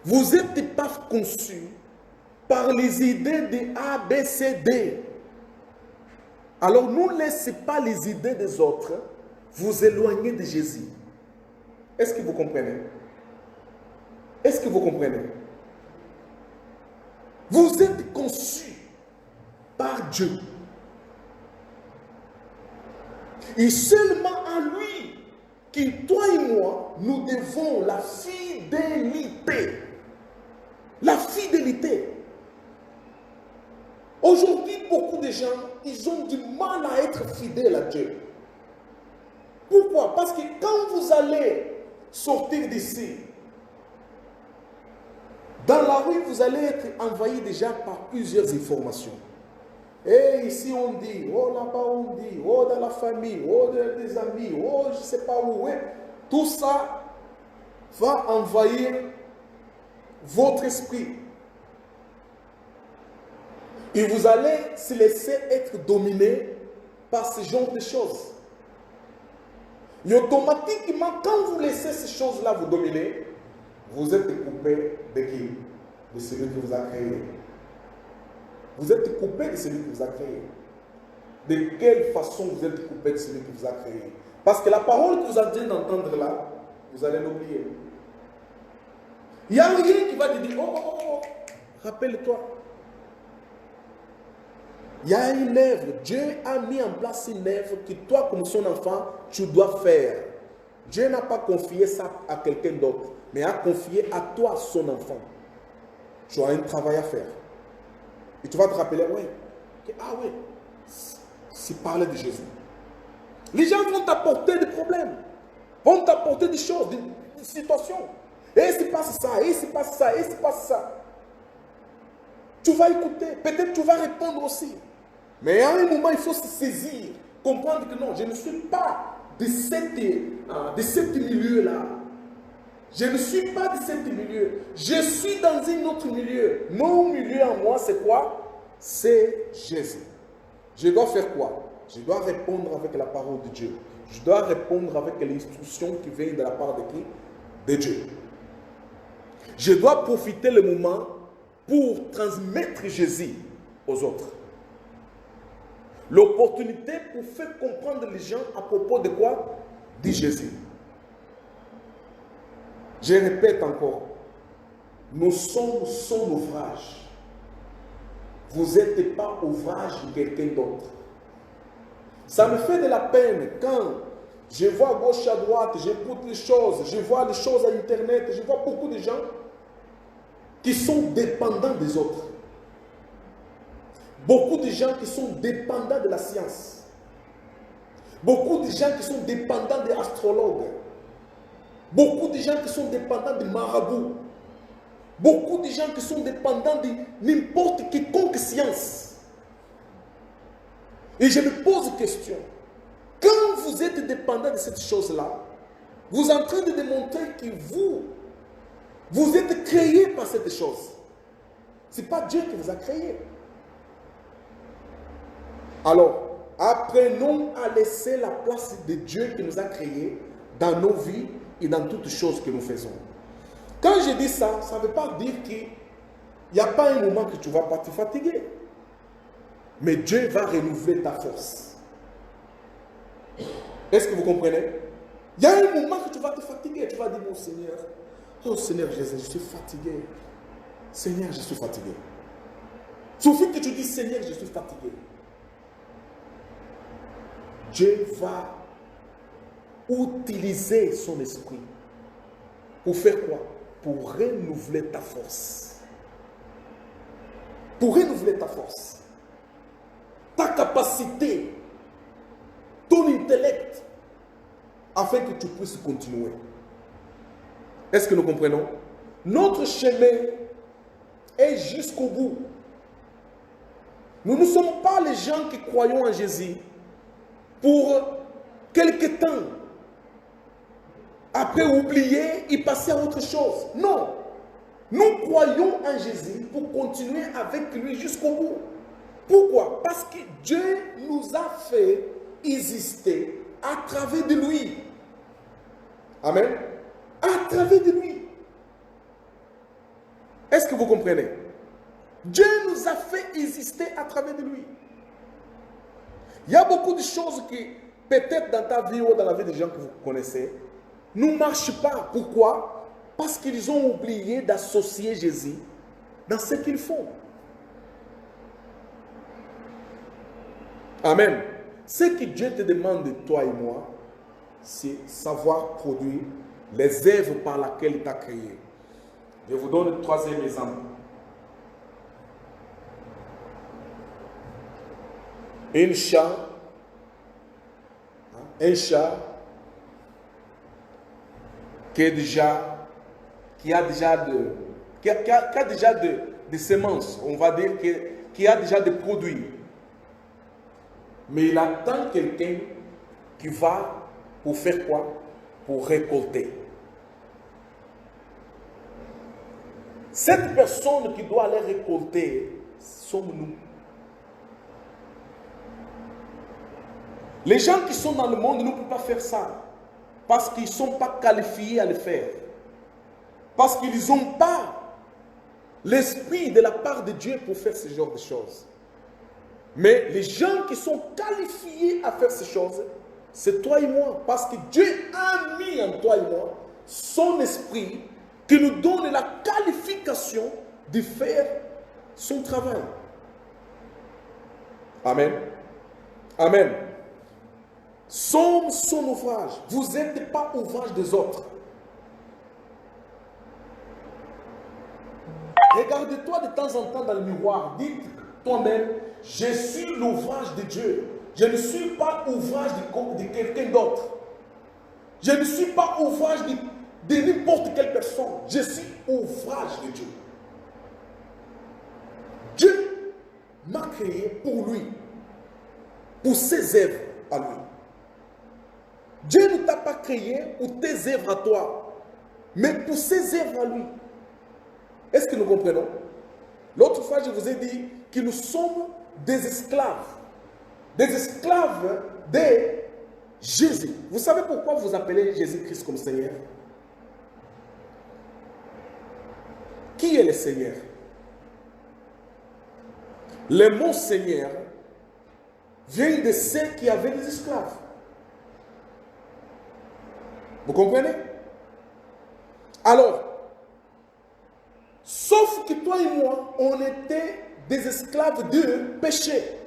Vous n'êtes pas conçu par les idées de A, B, C, D. Alors ne laissez pas les idées des autres vous éloigner de Jésus. Est-ce que vous comprenez? Est-ce que vous comprenez? Vous êtes conçu par Dieu. Et seulement à lui, que toi et moi, nous devons la fidélité. La fidélité. Aujourd'hui, beaucoup de gens, ils ont du mal à être fidèles à Dieu. Pourquoi? Parce que quand vous allez sortir d'ici, dans la rue, vous allez être envahi déjà par plusieurs informations. Et ici on dit, oh là-bas on dit, oh dans la famille, oh des amis, oh je ne sais pas où. Ouais. Tout ça va envahir votre esprit. Et vous allez se laisser être dominé par ce genre de choses. Et automatiquement, quand vous laissez ces choses-là vous dominer, vous êtes coupé de qui? De celui qui vous a créé. Vous êtes coupé de celui qui vous a créé. De quelle façon vous êtes coupé de celui qui vous a créé? Parce que la parole que vous avez d'entendre là, vous allez l'oublier. Il n'y a rien qui va te dire, oh, rappelle-toi. Il y a une œuvre. Dieu a mis en place une œuvre que toi, comme son enfant, tu dois faire. Dieu n'a pas confié ça à quelqu'un d'autre, mais a confié à toi, son enfant. Tu as un travail à faire. Et tu vas te rappeler, oui, c'est parler de Jésus. Les gens vont t'apporter des problèmes, vont t'apporter des choses, des situations. Et il se passe ça, et il se passe ça, et il se passe ça. Tu vas écouter, peut-être tu vas répondre aussi. Mais à un moment, il faut se saisir, comprendre que non, je ne suis pas de cet milieu-là. Je ne suis pas de cet milieu. Je suis dans un autre milieu. Mon milieu en moi, c'est quoi? C'est Jésus. Je dois faire quoi? Je dois répondre avec la parole de Dieu. Je dois répondre avec l'instruction qui vient de la part de qui? De Dieu. Je dois profiter le moment pour transmettre Jésus. aux autres. L'opportunité pour faire comprendre les gens à propos de quoi? De Jésus. Je répète encore, nous sommes son ouvrage. Vous n'êtes pas ouvrage de quelqu'un d'autre. Ça me fait de la peine quand je vois à gauche et à droite, j'écoute les choses, je vois les choses à Internet, je vois beaucoup de gens qui sont dépendants des autres. Beaucoup de gens qui sont dépendants de la science. Beaucoup de gens qui sont dépendants des astrologues. Beaucoup de gens qui sont dépendants des marabouts. Beaucoup de gens qui sont dépendants de n'importe quiconque science. Et je me pose une question. Quand vous êtes dépendant de cette chose-là, vous êtes en train de démontrer que vous êtes créé par cette chose. Ce n'est pas Dieu qui vous a créé. Alors, apprenons à laisser la place de Dieu qui nous a créés dans nos vies et dans toutes choses que nous faisons. Quand je dis ça, ça ne veut pas dire qu'il n'y a pas un moment que tu ne vas pas te fatiguer. Mais Dieu va renouveler ta force. Est-ce que vous comprenez? Il y a un moment que tu vas te fatiguer. Tu vas dire, mon Seigneur, oh Seigneur Jésus, je suis fatigué. Seigneur, je suis fatigué. Suffit que tu dis, Seigneur, je suis fatigué. Dieu va utiliser son esprit. Pour faire quoi? Pour renouveler ta force. Pour renouveler ta force. Ta capacité. Ton intellect. Afin que tu puisses continuer. Est-ce que nous comprenons? Notre chemin est jusqu'au bout. Nous ne sommes pas les gens qui croyons en Jésus pour quelque temps. Après oublier et passer à autre chose. Non. Nous croyons en Jésus pour continuer avec lui jusqu'au bout. Pourquoi? Parce que Dieu nous a fait exister à travers de lui. Amen. À travers de lui. Est-ce que vous comprenez? Dieu nous a fait exister à travers de lui. Il y a beaucoup de choses qui, peut-être dans ta vie ou dans la vie des gens que vous connaissez, ne marchent pas. Pourquoi? Parce qu'ils ont oublié d'associer Jésus dans ce qu'ils font. Amen. Ce que Dieu te demande de toi et moi, c'est savoir produire les œuvres par lesquelles il t'a créé. Je vous donne le troisième exemple. Un chat qui a déjà de semences, on va dire, qui a déjà des produits. Mais il attend quelqu'un qui va pour faire quoi? Pour récolter. Cette personne qui doit aller récolter, sommes nous. Les gens qui sont dans le monde ne peuvent pas faire ça. Parce qu'ils ne sont pas qualifiés à le faire. Parce qu'ils n'ont pas l'esprit de la part de Dieu pour faire ce genre de choses. Mais les gens qui sont qualifiés à faire ces choses, c'est toi et moi. Parce que Dieu a mis en toi et moi son esprit qui nous donne la qualification de faire son travail. Amen. Amen. Sommes son ouvrage. Vous n'êtes pas ouvrage des autres. Regarde-toi de temps en temps dans le miroir. Dites toi-même, je suis l'ouvrage de Dieu. Je ne suis pas ouvrage de quelqu'un d'autre. Je ne suis pas ouvrage de n'importe quelle personne. Je suis ouvrage de Dieu. Dieu m'a créé pour lui. Pour ses œuvres à lui. Dieu ne t'a pas créé pour tes œuvres à toi, mais pour ses œuvres à lui. Est-ce que nous comprenons? L'autre fois, je vous ai dit que nous sommes des esclaves. Des esclaves de Jésus. Vous savez pourquoi vous appelez Jésus-Christ comme Seigneur? Qui est le Seigneur? le mot Seigneur vient de ceux qui avaient des esclaves. Vous comprenez? Alors, sauf que toi et moi, on était des esclaves de péché.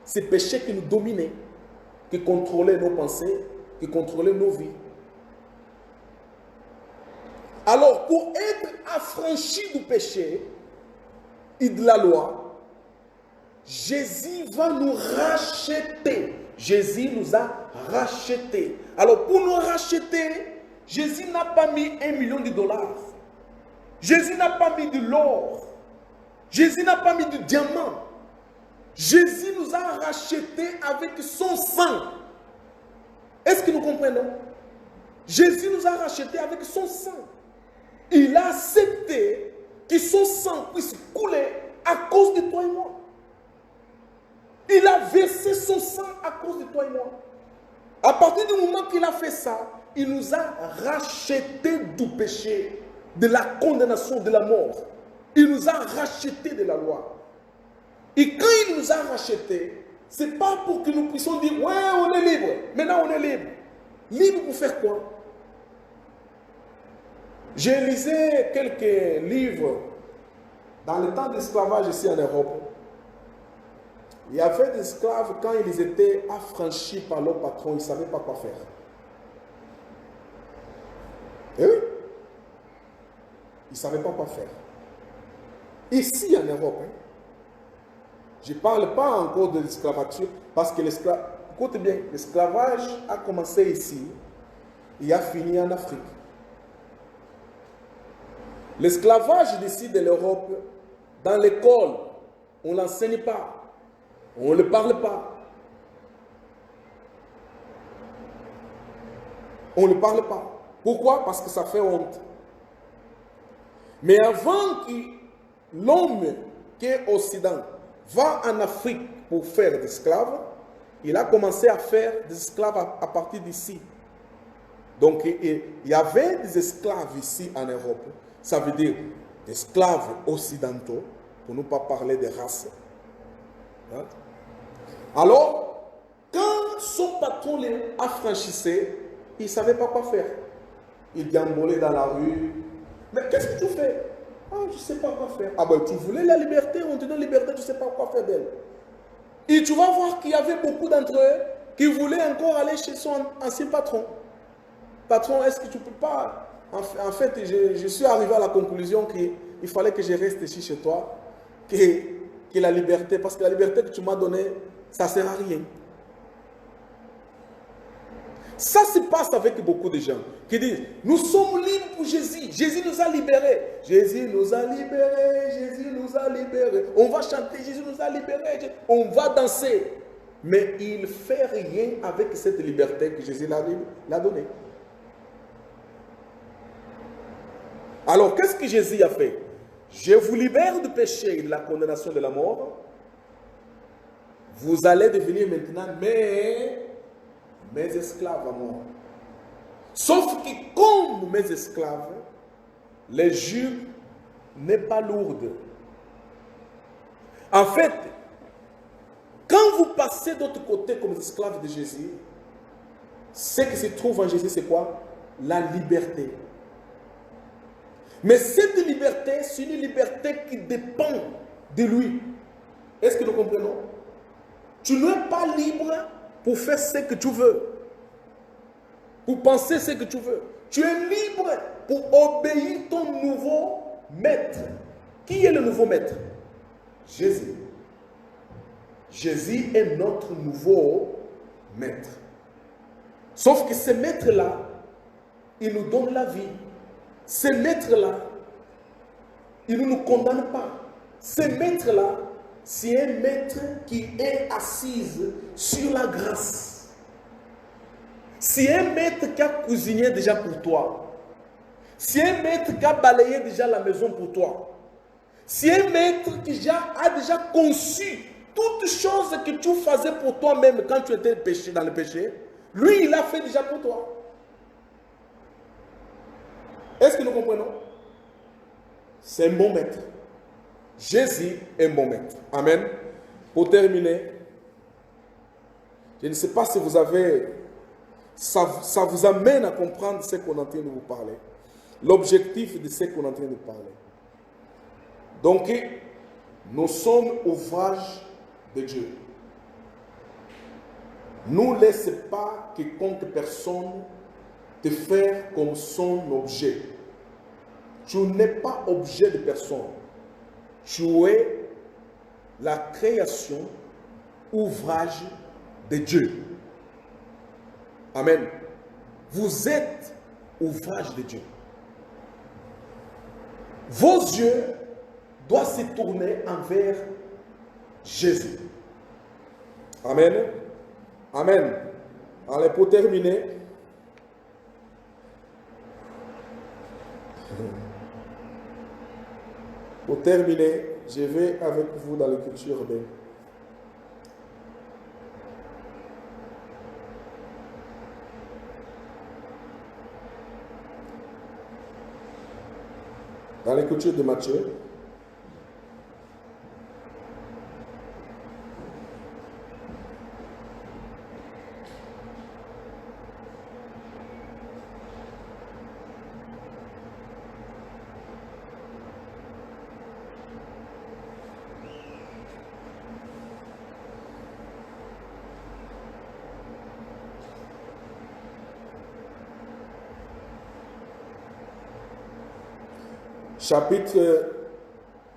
Ces péchés qui nous dominaient, qui contrôlaient nos pensées, qui contrôlaient nos vies. Alors, pour être affranchi du péché et de la loi, Jésus va nous racheter. Jésus nous a rachetés. Alors, pour nous racheter, Jésus n'a pas mis $1 million. Jésus n'a pas mis de l'or. Jésus n'a pas mis de diamant. Jésus nous a rachetés avec son sang. Est-ce que nous comprenons? Jésus nous a rachetés avec son sang. Il a accepté que son sang puisse couler à cause de toi et moi. Il a versé son sang à cause de toi et moi. À partir du moment qu'il a fait ça, il nous a rachetés du péché, de la condamnation, de la mort. Il nous a rachetés de la loi. Et quand il nous a rachetés, ce n'est pas pour que nous puissions dire, ouais, on est libre. Maintenant, on est libre. Libre pour faire quoi? J'ai lu quelques livres dans le temps de l'esclavage ici en Europe. Il y avait des esclaves, quand ils étaient affranchis par leur patron, ils ne savaient pas quoi faire. Et oui, ils ne savaient pas quoi faire. Ici en Europe, je ne parle pas encore de l'esclavature, parce que écoute bien, l'esclavage a commencé ici et a fini en Afrique. L'esclavage d'ici de l'Europe, dans l'école, on ne l'enseigne pas. On ne parle pas. On ne parle pas. Pourquoi? Parce que ça fait honte. Mais avant que l'homme qui est au Occident va en Afrique pour faire des esclaves, il a commencé à faire des esclaves à partir d'ici. Donc il y avait des esclaves ici en Europe. Ça veut dire des esclaves occidentaux, pour ne pas parler de race. Hein? Alors, quand son patron les affranchissait, il ne savait pas quoi faire. Il déambulait dans la rue. Mais qu'est-ce que tu fais? Ah, je ne sais pas quoi faire. Ah ben, tu voulais la liberté, on te donne la liberté, tu ne sais pas quoi faire d'elle. Et tu vas voir qu'il y avait beaucoup d'entre eux qui voulaient encore aller chez son ancien patron. Patron, est-ce que tu ne peux pas... En fait, je suis arrivé à la conclusion qu'il fallait que je reste ici chez toi, que la liberté, parce que la liberté que tu m'as donnée, ça ne sert à rien. Ça se passe avec beaucoup de gens qui disent, nous sommes libres pour Jésus. Jésus nous a libérés. Jésus nous a libérés. Jésus nous a libérés. On va chanter, Jésus nous a libérés. On va danser. Mais il ne fait rien avec cette liberté que Jésus l'a donnée. Alors, qu'est-ce que Jésus a fait? Je vous libère du péché et de la condamnation de la mort. Vous allez devenir maintenant mes esclaves à moi. Sauf que comme mes esclaves, les juges n'est pas lourde. En fait, quand vous passez d'autre côté comme esclaves de Jésus, ce qui se trouve en Jésus, c'est quoi? La liberté. Mais cette liberté, c'est une liberté qui dépend de lui. Est-ce que nous comprenons? Tu n'es pas libre pour faire ce que tu veux, pour penser ce que tu veux. Tu es libre pour obéir ton nouveau maître. Qui est le nouveau maître? Jésus. Jésus est notre nouveau maître. Sauf que ce maître-là, il nous donne la vie. Ce maître-là, il ne nous condamne pas. Ce maître-là, c'est un maître qui est assis sur la grâce. C'est un maître qui a cuisiné déjà pour toi. C'est un maître qui a balayé déjà la maison pour toi. C'est un maître qui a déjà conçu toutes choses que tu faisais pour toi-même quand tu étais dans le péché. Lui, il l'a fait déjà pour toi. Est-ce que nous comprenons? C'est un bon maître. Jésus est mon maître. Amen. Pour terminer, je ne sais pas si vous avez, ça vous amène à comprendre ce qu'on est en train de vous parler. L'objectif de ce qu'on est en train de parler. Donc, nous sommes ouvrage de Dieu. Ne laisse pas quiconque personne te faire comme son objet. Tu n'es pas objet de personne. Tu es la création, ouvrage de Dieu. Amen. Vous êtes ouvrage de Dieu. Vos yeux doivent se tourner envers Jésus. Amen. Amen. Allez, pour terminer, je vais avec vous dans l'écriture de Matthieu.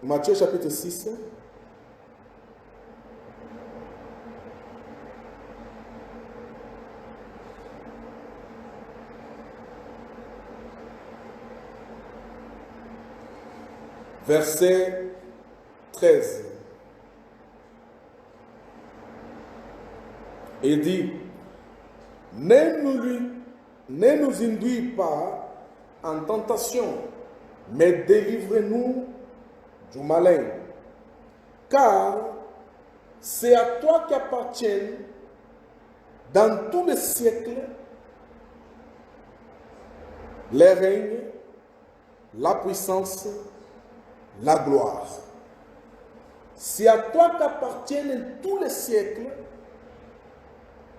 Matthieu chapitre 6. Verset 13. Il dit, ne nous induis pas en tentation, mais délivre-nous du malin. Car c'est à toi qu'appartiennent dans tous les siècles les règnes, la puissance, la gloire. C'est à toi qu'appartiennent tous les siècles,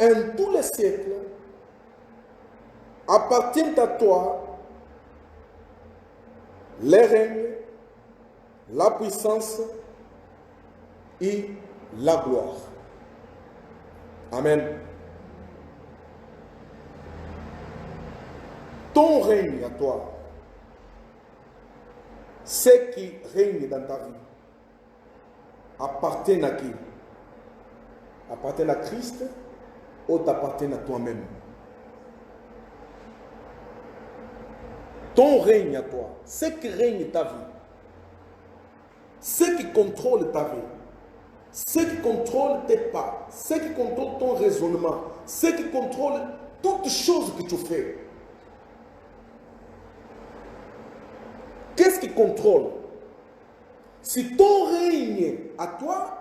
en tous les siècles, appartiennent à toi les règnes, la puissance et la gloire. Amen. Ton règne à toi, ce qui règne dans ta vie, appartient à qui? Appartient à Christ ou t'appartient à toi-même? Ton règne à toi, ce qui règne ta vie, ce qui contrôle ta vie, ce qui contrôle tes pas, ce qui contrôle ton raisonnement, ce qui contrôle toutes choses que tu fais. Qu'est-ce qui contrôle? Si ton règne à toi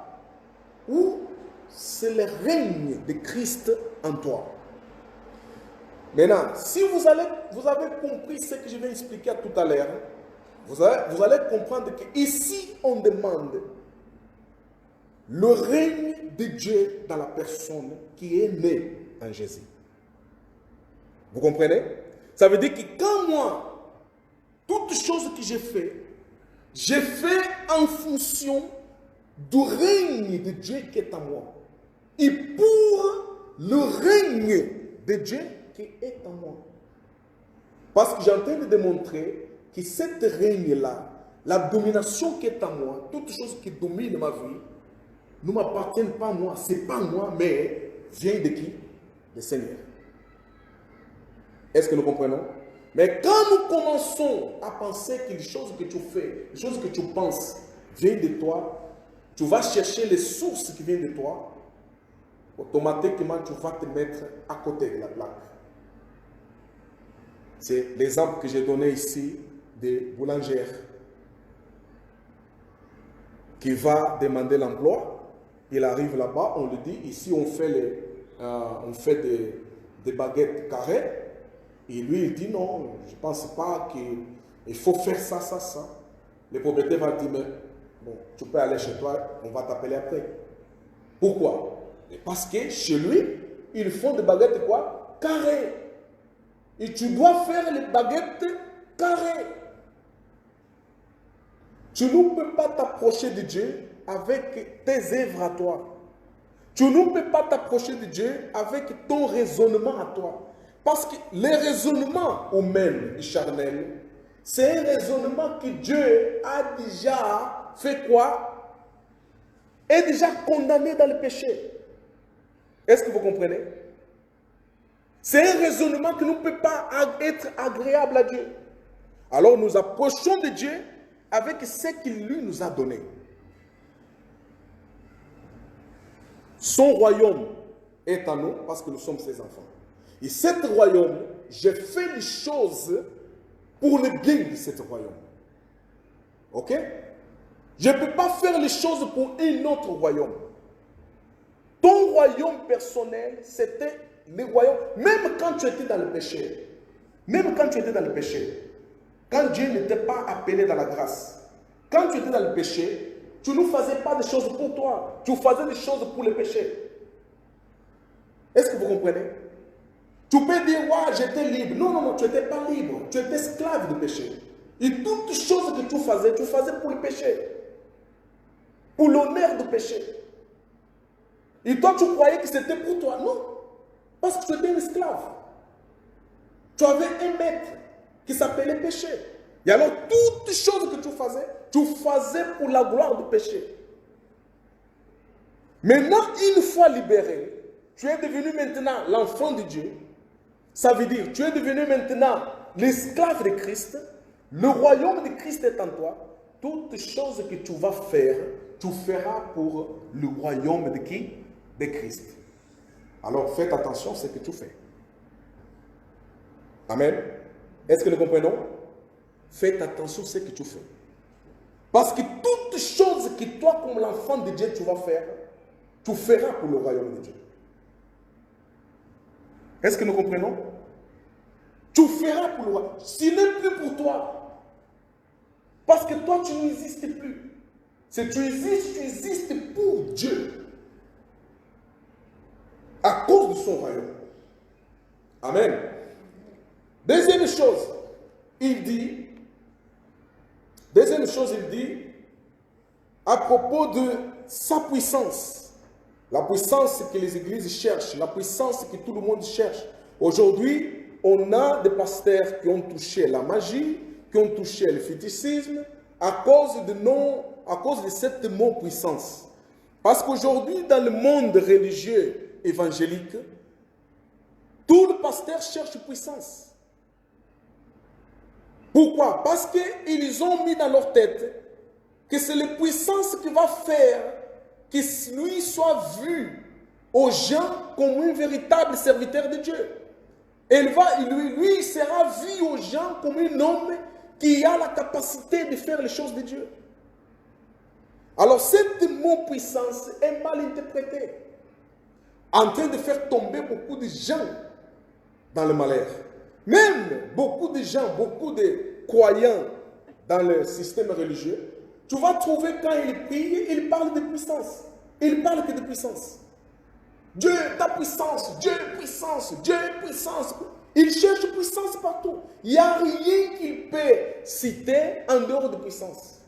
ou c'est le règne de Christ en toi. Maintenant, si vous avez compris ce que je vais expliquer tout à l'heure, vous allez comprendre qu'ici, on demande le règne de Dieu dans la personne qui est née en Jésus. Vous comprenez? Ça veut dire que quand moi, toutes choses que j'ai fait en fonction du règne de Dieu qui est en moi. Et pour le règne de Dieu qui est en moi. Parce que j'ai en train de démontrer que cette règne-là, la domination qui est en moi, toutes choses qui dominent ma vie, ne m'appartiennent pas à moi. Ce n'est pas moi, mais vient de qui? Du Seigneur. Est-ce que nous comprenons? Mais quand nous commençons à penser que les choses que tu fais, les choses que tu penses viennent de toi, tu vas chercher les sources qui viennent de toi, automatiquement tu vas te mettre à côté de la plaque. C'est l'exemple que j'ai donné ici de boulangère qui va demander l'emploi. Il arrive là-bas, on lui dit, ici on fait, des baguettes carrées. Et lui, il dit non, je ne pense pas qu'il faut faire ça, ça, ça. Le propriétaire va dire, mais Bon, tu peux aller chez toi, on va t'appeler après. Pourquoi? Parce que chez lui, ils font des baguettes quoi? Carrées. Et tu dois faire les baguettes carrées. Tu ne peux pas t'approcher de Dieu avec tes œuvres à toi. Tu ne peux pas t'approcher de Dieu avec ton raisonnement à toi. Parce que les raisonnements humains et charnels, c'est un raisonnement que Dieu a déjà fait quoi? Est déjà condamné dans le péché. Est-ce que vous comprenez? C'est un raisonnement qui ne peut pas être agréable à Dieu. Alors nous approchons de Dieu avec ce qu'il lui nous a donné. Son royaume est à nous parce que nous sommes ses enfants. Et cet royaume, j'ai fait les choses pour le bien de cet royaume. Ok? Je ne peux pas faire les choses pour un autre royaume. Ton royaume personnel, c'était le royaume. Même quand tu étais dans le péché, quand Dieu n'était pas appelé dans la grâce, quand tu étais dans le péché, tu ne faisais pas des choses pour toi. Tu faisais des choses pour le péché. Est-ce que vous comprenez? Tu peux dire, ouais, j'étais libre. Non, non, non, tu n'étais pas libre. Tu étais esclave du péché. Et toutes les choses que tu faisais pour le péché. Pour l'honneur du péché. Et toi, tu croyais que c'était pour toi. Non. Parce que tu étais un esclave. Tu avais un maître qui s'appelait péché. Et alors, toutes les choses que tu faisais pour la gloire du péché. Maintenant, une fois libéré, tu es devenu maintenant l'enfant de Dieu. Ça veut dire, tu es devenu maintenant l'esclave de Christ. Le royaume de Christ est en toi. Toutes les choses que tu vas faire, tu feras pour le royaume de qui? De Christ. Alors, faites attention à ce que tu fais. Amen. Est-ce que nous comprenons? Faites attention à ce que tu fais. Parce que toutes choses que toi, comme l'enfant de Dieu, tu vas faire, tu feras pour le royaume de Dieu. Est-ce que nous comprenons? Tu feras pour le royaume. Ce n'est plus pour toi. Parce que toi, tu n'existes plus. Si tu existes pour Dieu. À cause de son royaume. Amen. Deuxième chose, il dit, à propos de sa puissance, la puissance que les églises cherchent, la puissance que tout le monde cherche. Aujourd'hui, on a des pasteurs qui ont touché la magie, qui ont touché le fétichisme, à cause de cette mot puissance. Parce qu'aujourd'hui, dans le monde religieux évangélique, tout le pasteur cherche puissance. Pourquoi? Parce qu'ils ont mis dans leur tête que c'est la puissance qui va faire que lui soit vu aux gens comme un véritable serviteur de Dieu. Lui sera vu aux gens comme un homme qui a la capacité de faire les choses de Dieu. Alors, cette mot puissance est mal interprété, en train de faire tomber beaucoup de gens dans le malheur. Même beaucoup de gens, beaucoup de croyants dans le système religieux, tu vas trouver quand ils prient, ils parlent de puissance. Ils parlent que de puissance. Dieu, ta puissance, Dieu, puissance, Dieu, puissance. Ils cherchent puissance partout. Il n'y a rien qu'il peut citer en dehors de puissance.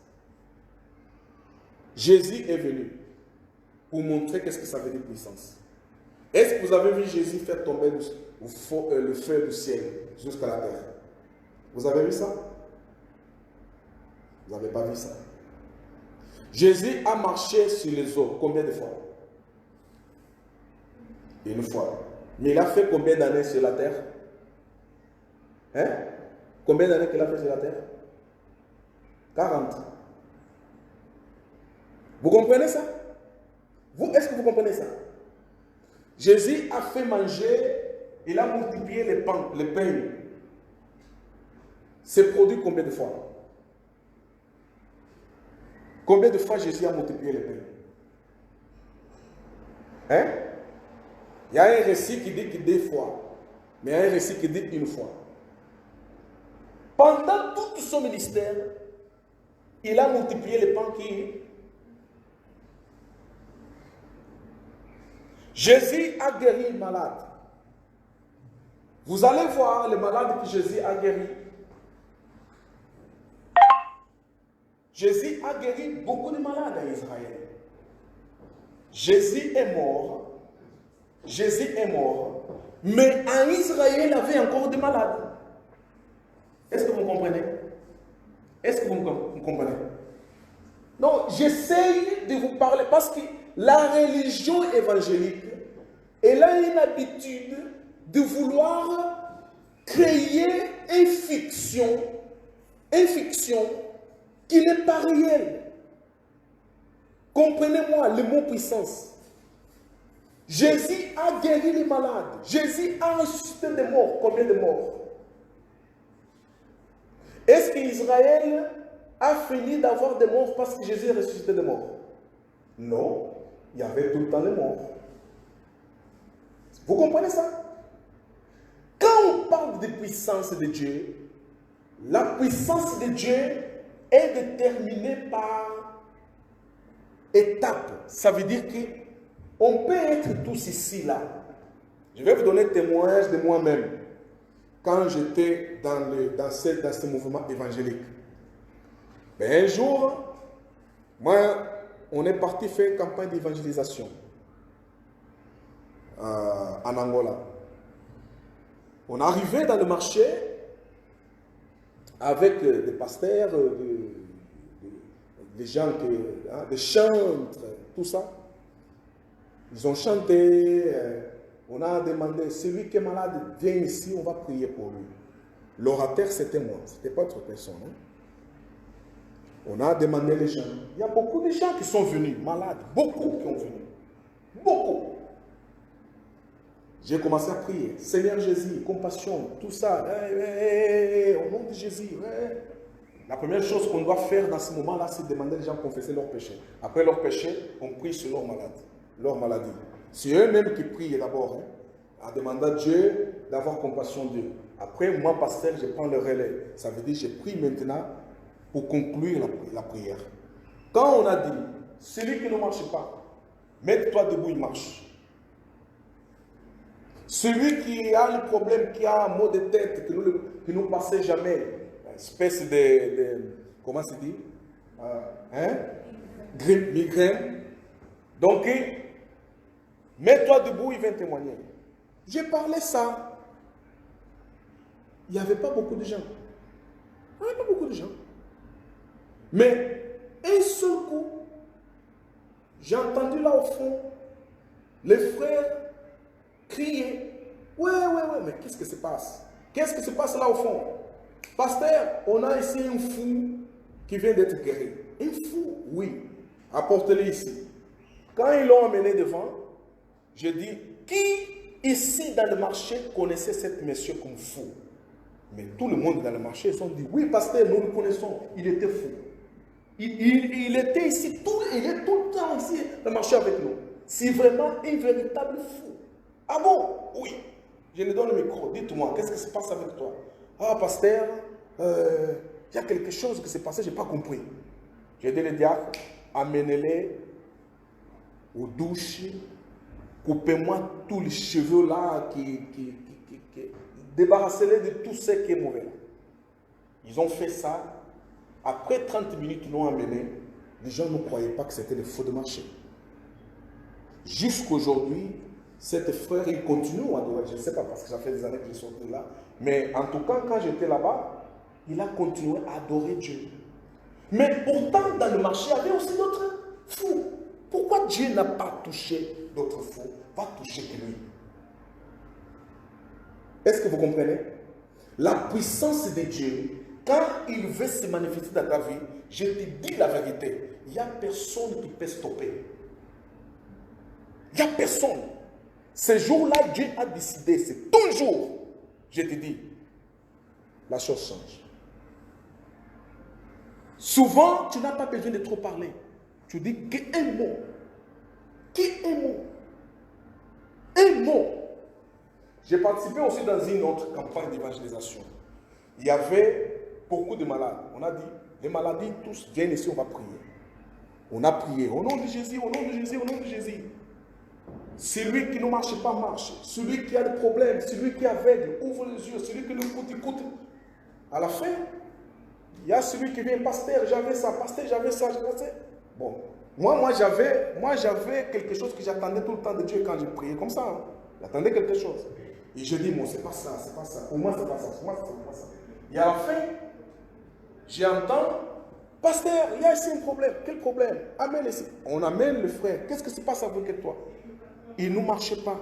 Jésus est venu pour montrer qu'est-ce que ça veut dire puissance. Est-ce que vous avez vu Jésus faire tomber le feu du ciel jusqu'à la terre? Vous avez vu ça? Vous n'avez pas vu ça? Jésus a marché sur les eaux combien de fois? Une fois. Mais il a fait combien d'années sur la terre? Hein? Combien d'années qu'il a fait sur la terre? 40. Vous comprenez ça? Est-ce que vous comprenez ça? Jésus a fait manger, il a multiplié les pains. C'est produit combien de fois? Combien de fois Jésus a multiplié les pains? Hein? Il y a un récit qui dit que 2 fois, mais il y a un récit qui dit 1 fois. Pendant tout son ministère, il a multiplié les pains qui... Jésus a guéri les malades. Vous allez voir les malades que Jésus a guéris. Jésus a guéri beaucoup de malades en Israël. Jésus est mort. Jésus est mort. Mais en Israël, il y avait encore des malades. Est-ce que vous comprenez? Est-ce que vous comprenez? Non, j'essaye de vous parler parce que la religion évangélique, elle a une habitude de vouloir créer une fiction qui n'est pas réelle. Comprenez-moi le mot puissance. Jésus a guéri les malades. Jésus a ressuscité des morts. Combien de morts? Est-ce qu'Israël a fini d'avoir des morts parce que Jésus a ressuscité des morts? Non, il y avait tout le temps des morts. Vous comprenez ça? Quand on parle de puissance de Dieu, la puissance de Dieu est déterminée par étapes. Ça veut dire qu'on peut être tous ici, là. Je vais vous donner témoignage de moi-même quand j'étais dans ce mouvement évangélique. Ben, un jour, moi, on est parti faire une campagne d'évangélisation en Angola. On est arrivé dans le marché avec des pasteurs, des gens, des chantres, tout ça. Ils ont chanté, on a demandé, celui qui est malade, viens ici, on va prier pour lui. L'orateur, c'était moi, ce n'était pas autre personne. Hein? On a demandé les gens. Il y a beaucoup de gens qui sont venus, malades, beaucoup qui ont venu. Beaucoup. J'ai commencé à prier. Seigneur Jésus, compassion, tout ça. Au nom de Jésus. La première chose qu'on doit faire dans ce moment-là, c'est demander aux gens de confesser leurs péchés. Après leurs péchés, on prie sur leur maladie. C'est eux-mêmes qui prient d'abord, à demander à Dieu d'avoir compassion d'eux. Après, moi, pasteur, je prends le relais. Ça veut dire que je prie maintenant pour conclure la prière. Quand on a dit, celui qui ne marche pas, mets-toi debout, il marche. Celui qui a le problème, qui a un mot de tête, qui ne passait jamais, une espèce de comment c'est dit? Migraine. Donc, mets-toi debout, il vient témoigner. J'ai parlé ça. Il n'y avait pas beaucoup de gens. Il n'y avait pas beaucoup de gens. Mais, un seul coup, j'ai entendu là au fond, les frères crier. Ouais, mais qu'est-ce qui se passe? Qu'est-ce qui se passe là au fond? Pasteur, on a ici un fou qui vient d'être guéri. Un fou, oui. Apportez-le ici. Quand ils l'ont emmené devant, j'ai dit, qui ici dans le marché connaissait cet monsieur comme fou? Mais tout le monde dans le marché, ils ont dit, oui, pasteur, nous le connaissons. Il était fou. Il était ici, il est tout le temps ici dans le marché avec nous. C'est vraiment un véritable fou. Ah bon? Oui. Je lui donne le micro. Dites-moi, qu'est-ce qui se passe avec toi? Ah, pasteur, il y a quelque chose qui s'est passé, je n'ai pas compris. J'ai dit le diacre, amenez-les aux douches, coupez-moi tous les cheveux là, débarrassez-les de tout ce qui est mauvais. Ils ont fait ça. Après 30 minutes, ils l'ont amené. Les gens ne croyaient pas que c'était le faux de marché. Jusqu'aujourd'hui, cet frère, il continue à adorer. Je ne sais pas parce que ça fait des années que je suis sorti là. Mais en tout cas, quand j'étais là-bas, il a continué à adorer Dieu. Mais pourtant, dans le marché, il y avait aussi d'autres fous. Pourquoi Dieu n'a pas touché d'autres fous? Va toucher que lui. Est-ce que vous comprenez? La puissance de Dieu, quand il veut se manifester dans ta vie, je te dis la vérité, il n'y a personne qui peut stopper. Il n'y a personne. Ce jour-là, Dieu a décidé, c'est ton jour. Je te dis, la chose change. Souvent, tu n'as pas besoin de trop parler. Tu dis qu'un mot. Qu'un mot. Un mot. J'ai participé aussi dans une autre campagne d'évangélisation. Il y avait beaucoup de malades. On a dit, les maladies, tous viennent ici, on va prier. On a prié au nom de Jésus, au nom de Jésus, au nom de Jésus. Celui qui ne marche pas, marche. Celui qui a des problèmes, celui qui est aveugle, ouvre les yeux. Celui qui nous écoute, écoute. À la fin, il y a celui qui vient, pasteur, j'avais ça, pasteur, j'avais ça, j'avais ça. Bon, moi j'avais quelque chose que j'attendais tout le temps de Dieu quand je priais comme ça. Hein. J'attendais quelque chose. Et je dis, bon, c'est pas ça, c'est pas ça. Pour moi, c'est pas ça, pour moi, c'est pas ça. Et à la fin, j'entends, pasteur, il y a ici un problème. Quel problème? Amène ici. On amène le frère. Qu'est-ce qui se passe avec toi? Il ne marchait pas.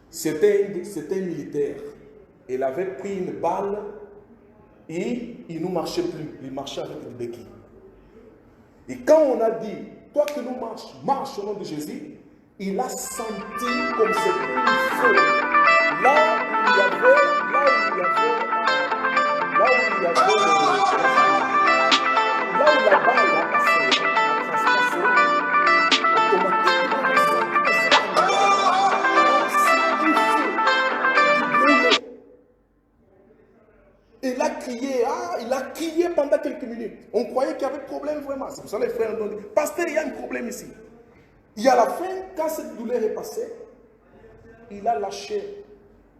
C'était un militaire. Il avait pris une balle et il ne marchait plus. Il marchait avec des béquilles. Et quand on a dit, toi qui nous marches, marche au nom de Jésus, il a senti comme c'était un feu. Là où il y avait là où la balle a passé, a transpassé, automatiquement, il a senti que c'était un feu. Il a crié, il a crié pendant quelques minutes. On croyait qu'il y avait problème vraiment. C'est pour ça que les frères nous ont dit, pasteur, il y a un problème ici. Et à la fin, quand cette douleur est passée, il a lâché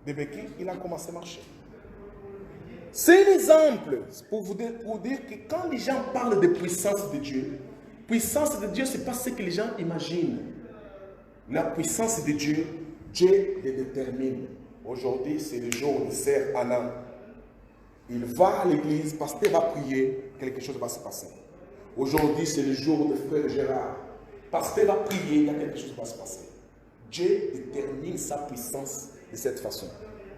des béquilles, il a commencé à marcher. C'est un exemple pour dire que quand les gens parlent de puissance de Dieu, ce n'est pas ce que les gens imaginent. La puissance de Dieu, Dieu le détermine. Aujourd'hui, c'est le jour de Sœur Anna. Il va à l'église, pasteur va prier, quelque chose va se passer. Aujourd'hui, c'est le jour de Frère Gérard. Pasteur va prier, il y a quelque chose qui va se passer. Dieu détermine sa puissance de cette façon.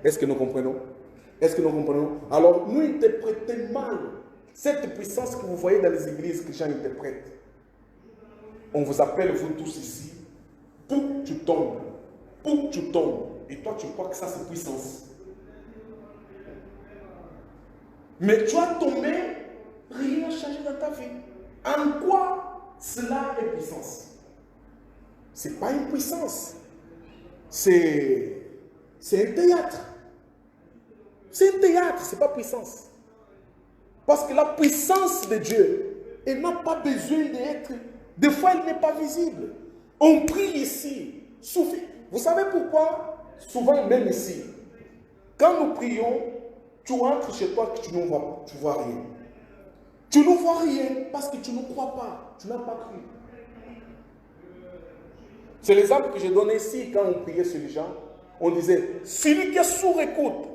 Est-ce que nous comprenons? Est-ce que nous comprenons? Alors, nous interprétons mal cette puissance que vous voyez dans les églises que les gens interprètent. On vous appelle, vous tous ici, pour que tu tombes. Pour que tu tombes. Et toi, tu crois que ça, c'est puissance. Mais tu as tombé, rien n'a changé dans ta vie. En quoi cela est puissance? Ce n'est pas une puissance. C'est un théâtre. C'est un théâtre, ce n'est pas puissance. Parce que la puissance de Dieu, elle n'a pas besoin d'être... Des fois, elle n'est pas visible. On prie ici. Vous savez pourquoi? Souvent, même ici, quand nous prions, tu entres chez toi et tu ne vois rien. Tu ne vois rien parce que tu ne crois pas. Tu n'as pas cru. C'est l'exemple que j'ai donné ici quand on priait sur les gens. On disait, celui qui est sourd écoute.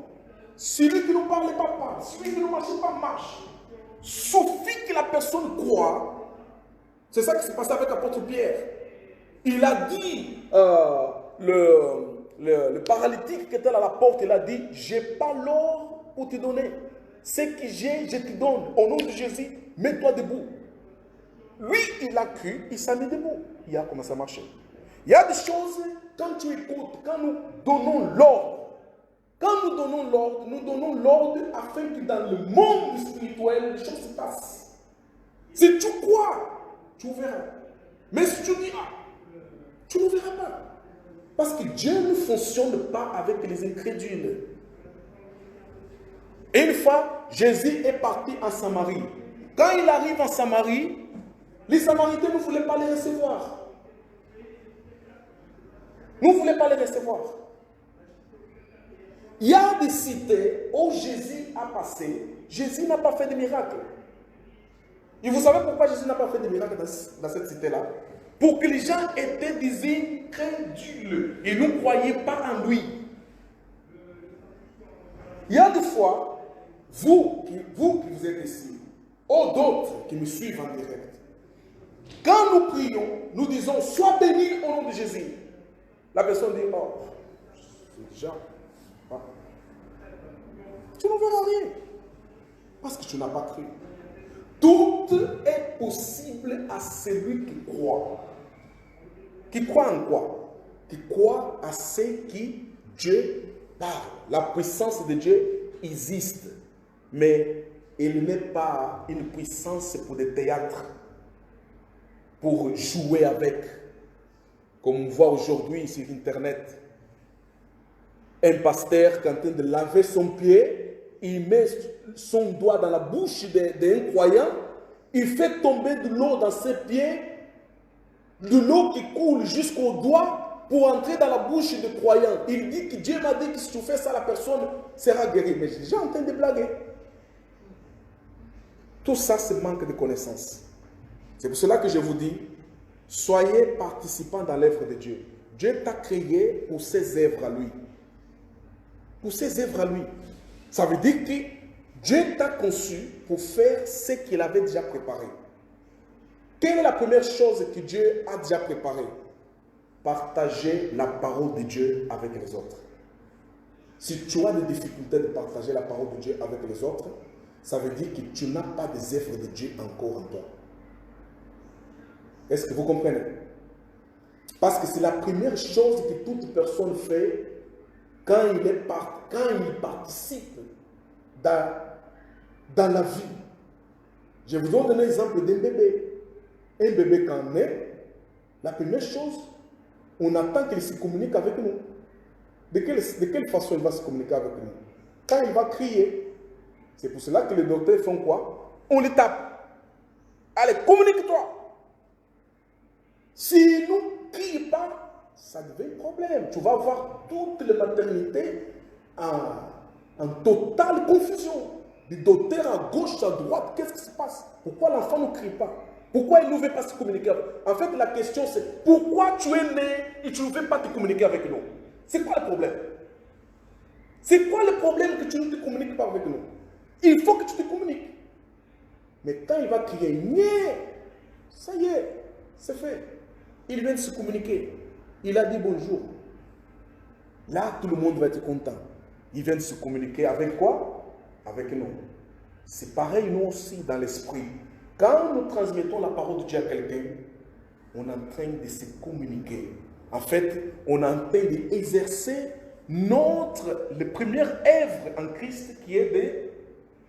Celui qui ne parle pas parle. Celui qui ne marche pas marche. Suffit que la personne croit. C'est ça qui s'est passé avec l'apôtre Pierre. Il a dit, le paralytique qui était à la porte, il a dit, j'ai pas l'or pour te donner. Ce que j'ai, je te donne. Au nom de Jésus, mets-toi debout. Lui, il a cru, il s'est mis debout. Il a commencé à marcher. Il y a des choses, quand tu écoutes, quand nous donnons l'ordre, nous donnons l'ordre afin que dans le monde spirituel, les choses se passent. Si tu crois, tu verras. Mais si tu dis, tu ne verras pas. Parce que Dieu ne fonctionne pas avec les incrédules. Et une fois, Jésus est parti en Samarie. Quand il arrive en Samarie, les Samaritains ne voulaient pas les recevoir. Nous ne voulons pas les recevoir. Il y a des cités où Jésus a passé. Jésus n'a pas fait de miracle. Et vous savez pourquoi Jésus n'a pas fait de miracle dans cette cité-là? Pour que les gens étaient des incrédules. Ils ne croyaient pas en lui. Il y a des fois, vous qui vous êtes ici, ou d'autres qui me suivent en direct, quand nous prions, nous disons, sois béni au nom de Jésus. La personne dit, c'est déjà. Tu ne verras rien. Parce que tu n'as pas cru. Tout est possible à celui qui croit. Qui croit en quoi? Qui croit à ce qui Dieu parle. La puissance de Dieu existe. Mais il n'est pas une puissance pour des théâtres. Pour jouer avec. Comme on voit aujourd'hui sur Internet, un pasteur qui est en train de laver son pied, il met son doigt dans la bouche d'un croyant Il fait tomber de l'eau dans ses pieds, de l'eau qui coule jusqu'au doigt pour entrer dans la bouche des croyants. Il dit que Dieu m'a dit que si tu fais ça, la personne sera guérie. Mais j'ai en train de blaguer. Tout ça, c'est manque de connaissance. C'est pour cela que je vous dis, soyez participants dans l'œuvre de Dieu. Dieu t'a créé pour ses œuvres à lui. Pour ses œuvres à lui. Ça veut dire que Dieu t'a conçu pour faire ce qu'il avait déjà préparé. Quelle est la première chose que Dieu a déjà préparée? Partager la parole de Dieu avec les autres. Si tu as des difficultés de partager la parole de Dieu avec les autres, ça veut dire que tu n'as pas des œuvres de Dieu encore en toi. Est-ce que vous comprenez? Parce que c'est la première chose que toute personne fait quand il participe dans la vie. Je vous donne un exemple d'un bébé. Un bébé quand il naît, la première chose, on attend qu'il se communique avec nous. De quelle façon il va se communiquer avec nous? Quand il va crier, c'est pour cela que les docteurs font quoi? On le tape. Allez, communique-toi. S'il ne crie pas, ça devient un problème. Tu vas avoir toute la maternité en totale confusion. Les docteurs à gauche, à droite, qu'est-ce qui se passe? Pourquoi l'enfant ne crie pas? Pourquoi il ne veut pas se communiquer? En fait, la question c'est pourquoi tu es né et tu ne veux pas te communiquer avec nous? C'est quoi le problème? C'est quoi le problème que tu ne te communiques pas avec nous? Il faut que tu te communiques. Mais quand il va crier, Nyeh, ça y est, c'est fait. Il vient de se communiquer. Il a dit bonjour. Là, tout le monde va être content. Il vient de se communiquer avec quoi? Avec nous. C'est pareil, nous aussi, dans l'esprit. Quand nous transmettons la parole de Dieu à quelqu'un, on est en train de se communiquer. En fait, on est en train d'exercer la première œuvre en Christ qui est de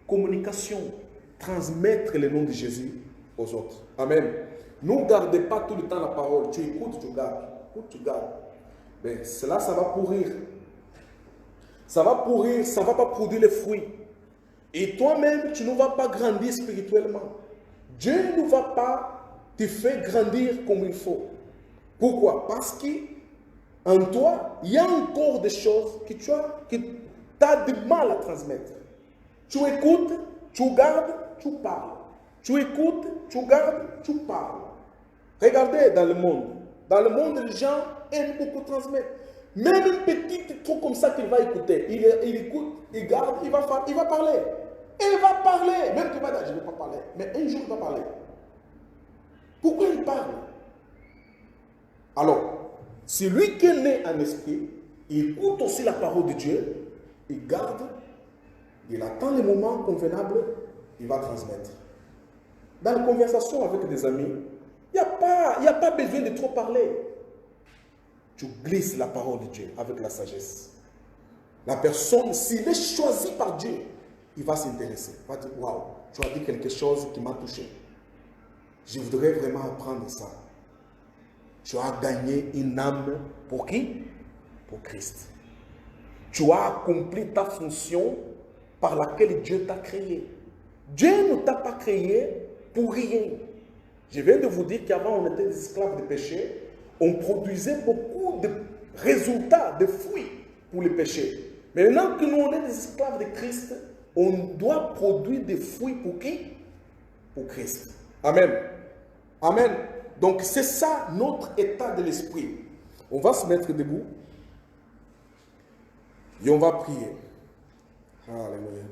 communication. Transmettre le nom de Jésus aux autres. Amen. Ne gardez pas tout le temps la parole. Tu écoutes, tu gardes. Écoute, tu gardes. Mais cela, ça va pourrir. Ça va pourrir, ça ne va pas produire les fruits. Et toi-même, tu ne vas pas grandir spirituellement. Dieu ne va pas te faire grandir comme il faut. Pourquoi? Parce qu'en toi, il y a encore des choses que tu as du mal à transmettre. Tu écoutes, tu gardes, tu parles. Tu écoutes, tu gardes, tu parles. Regardez dans le monde. Dans le monde, les gens aiment beaucoup transmettre. Même un petit truc comme ça qu'il va écouter. Il écoute, il garde, il va parler. Il va parler. Même qu'il va dire, je ne vais pas parler. Mais un jour, il va parler. Pourquoi il parle? Alors, celui qui est né en esprit, il écoute aussi la parole de Dieu, il garde, il attend le moment convenable, il va transmettre. Dans la conversation avec des amis, il n'y a pas besoin de trop parler. Tu glisses la parole de Dieu avec la sagesse. La personne, s'il est choisi par Dieu, il va s'intéresser. Il va dire, waouh, tu as dit quelque chose qui m'a touché. Je voudrais vraiment apprendre ça. Tu as gagné une âme pour qui? Pour Christ. Tu as accompli ta fonction par laquelle Dieu t'a créé. Dieu ne t'a pas créé pour rien. Je viens de vous dire qu'avant on était des esclaves de péché. On produisait beaucoup de résultats, de fruits pour le péché. Mais maintenant que nous on est des esclaves de Christ, on doit produire des fruits pour qui? Pour Christ. Amen. Amen. Donc c'est ça notre état de l'esprit. On va se mettre debout et on va prier. Alléluia.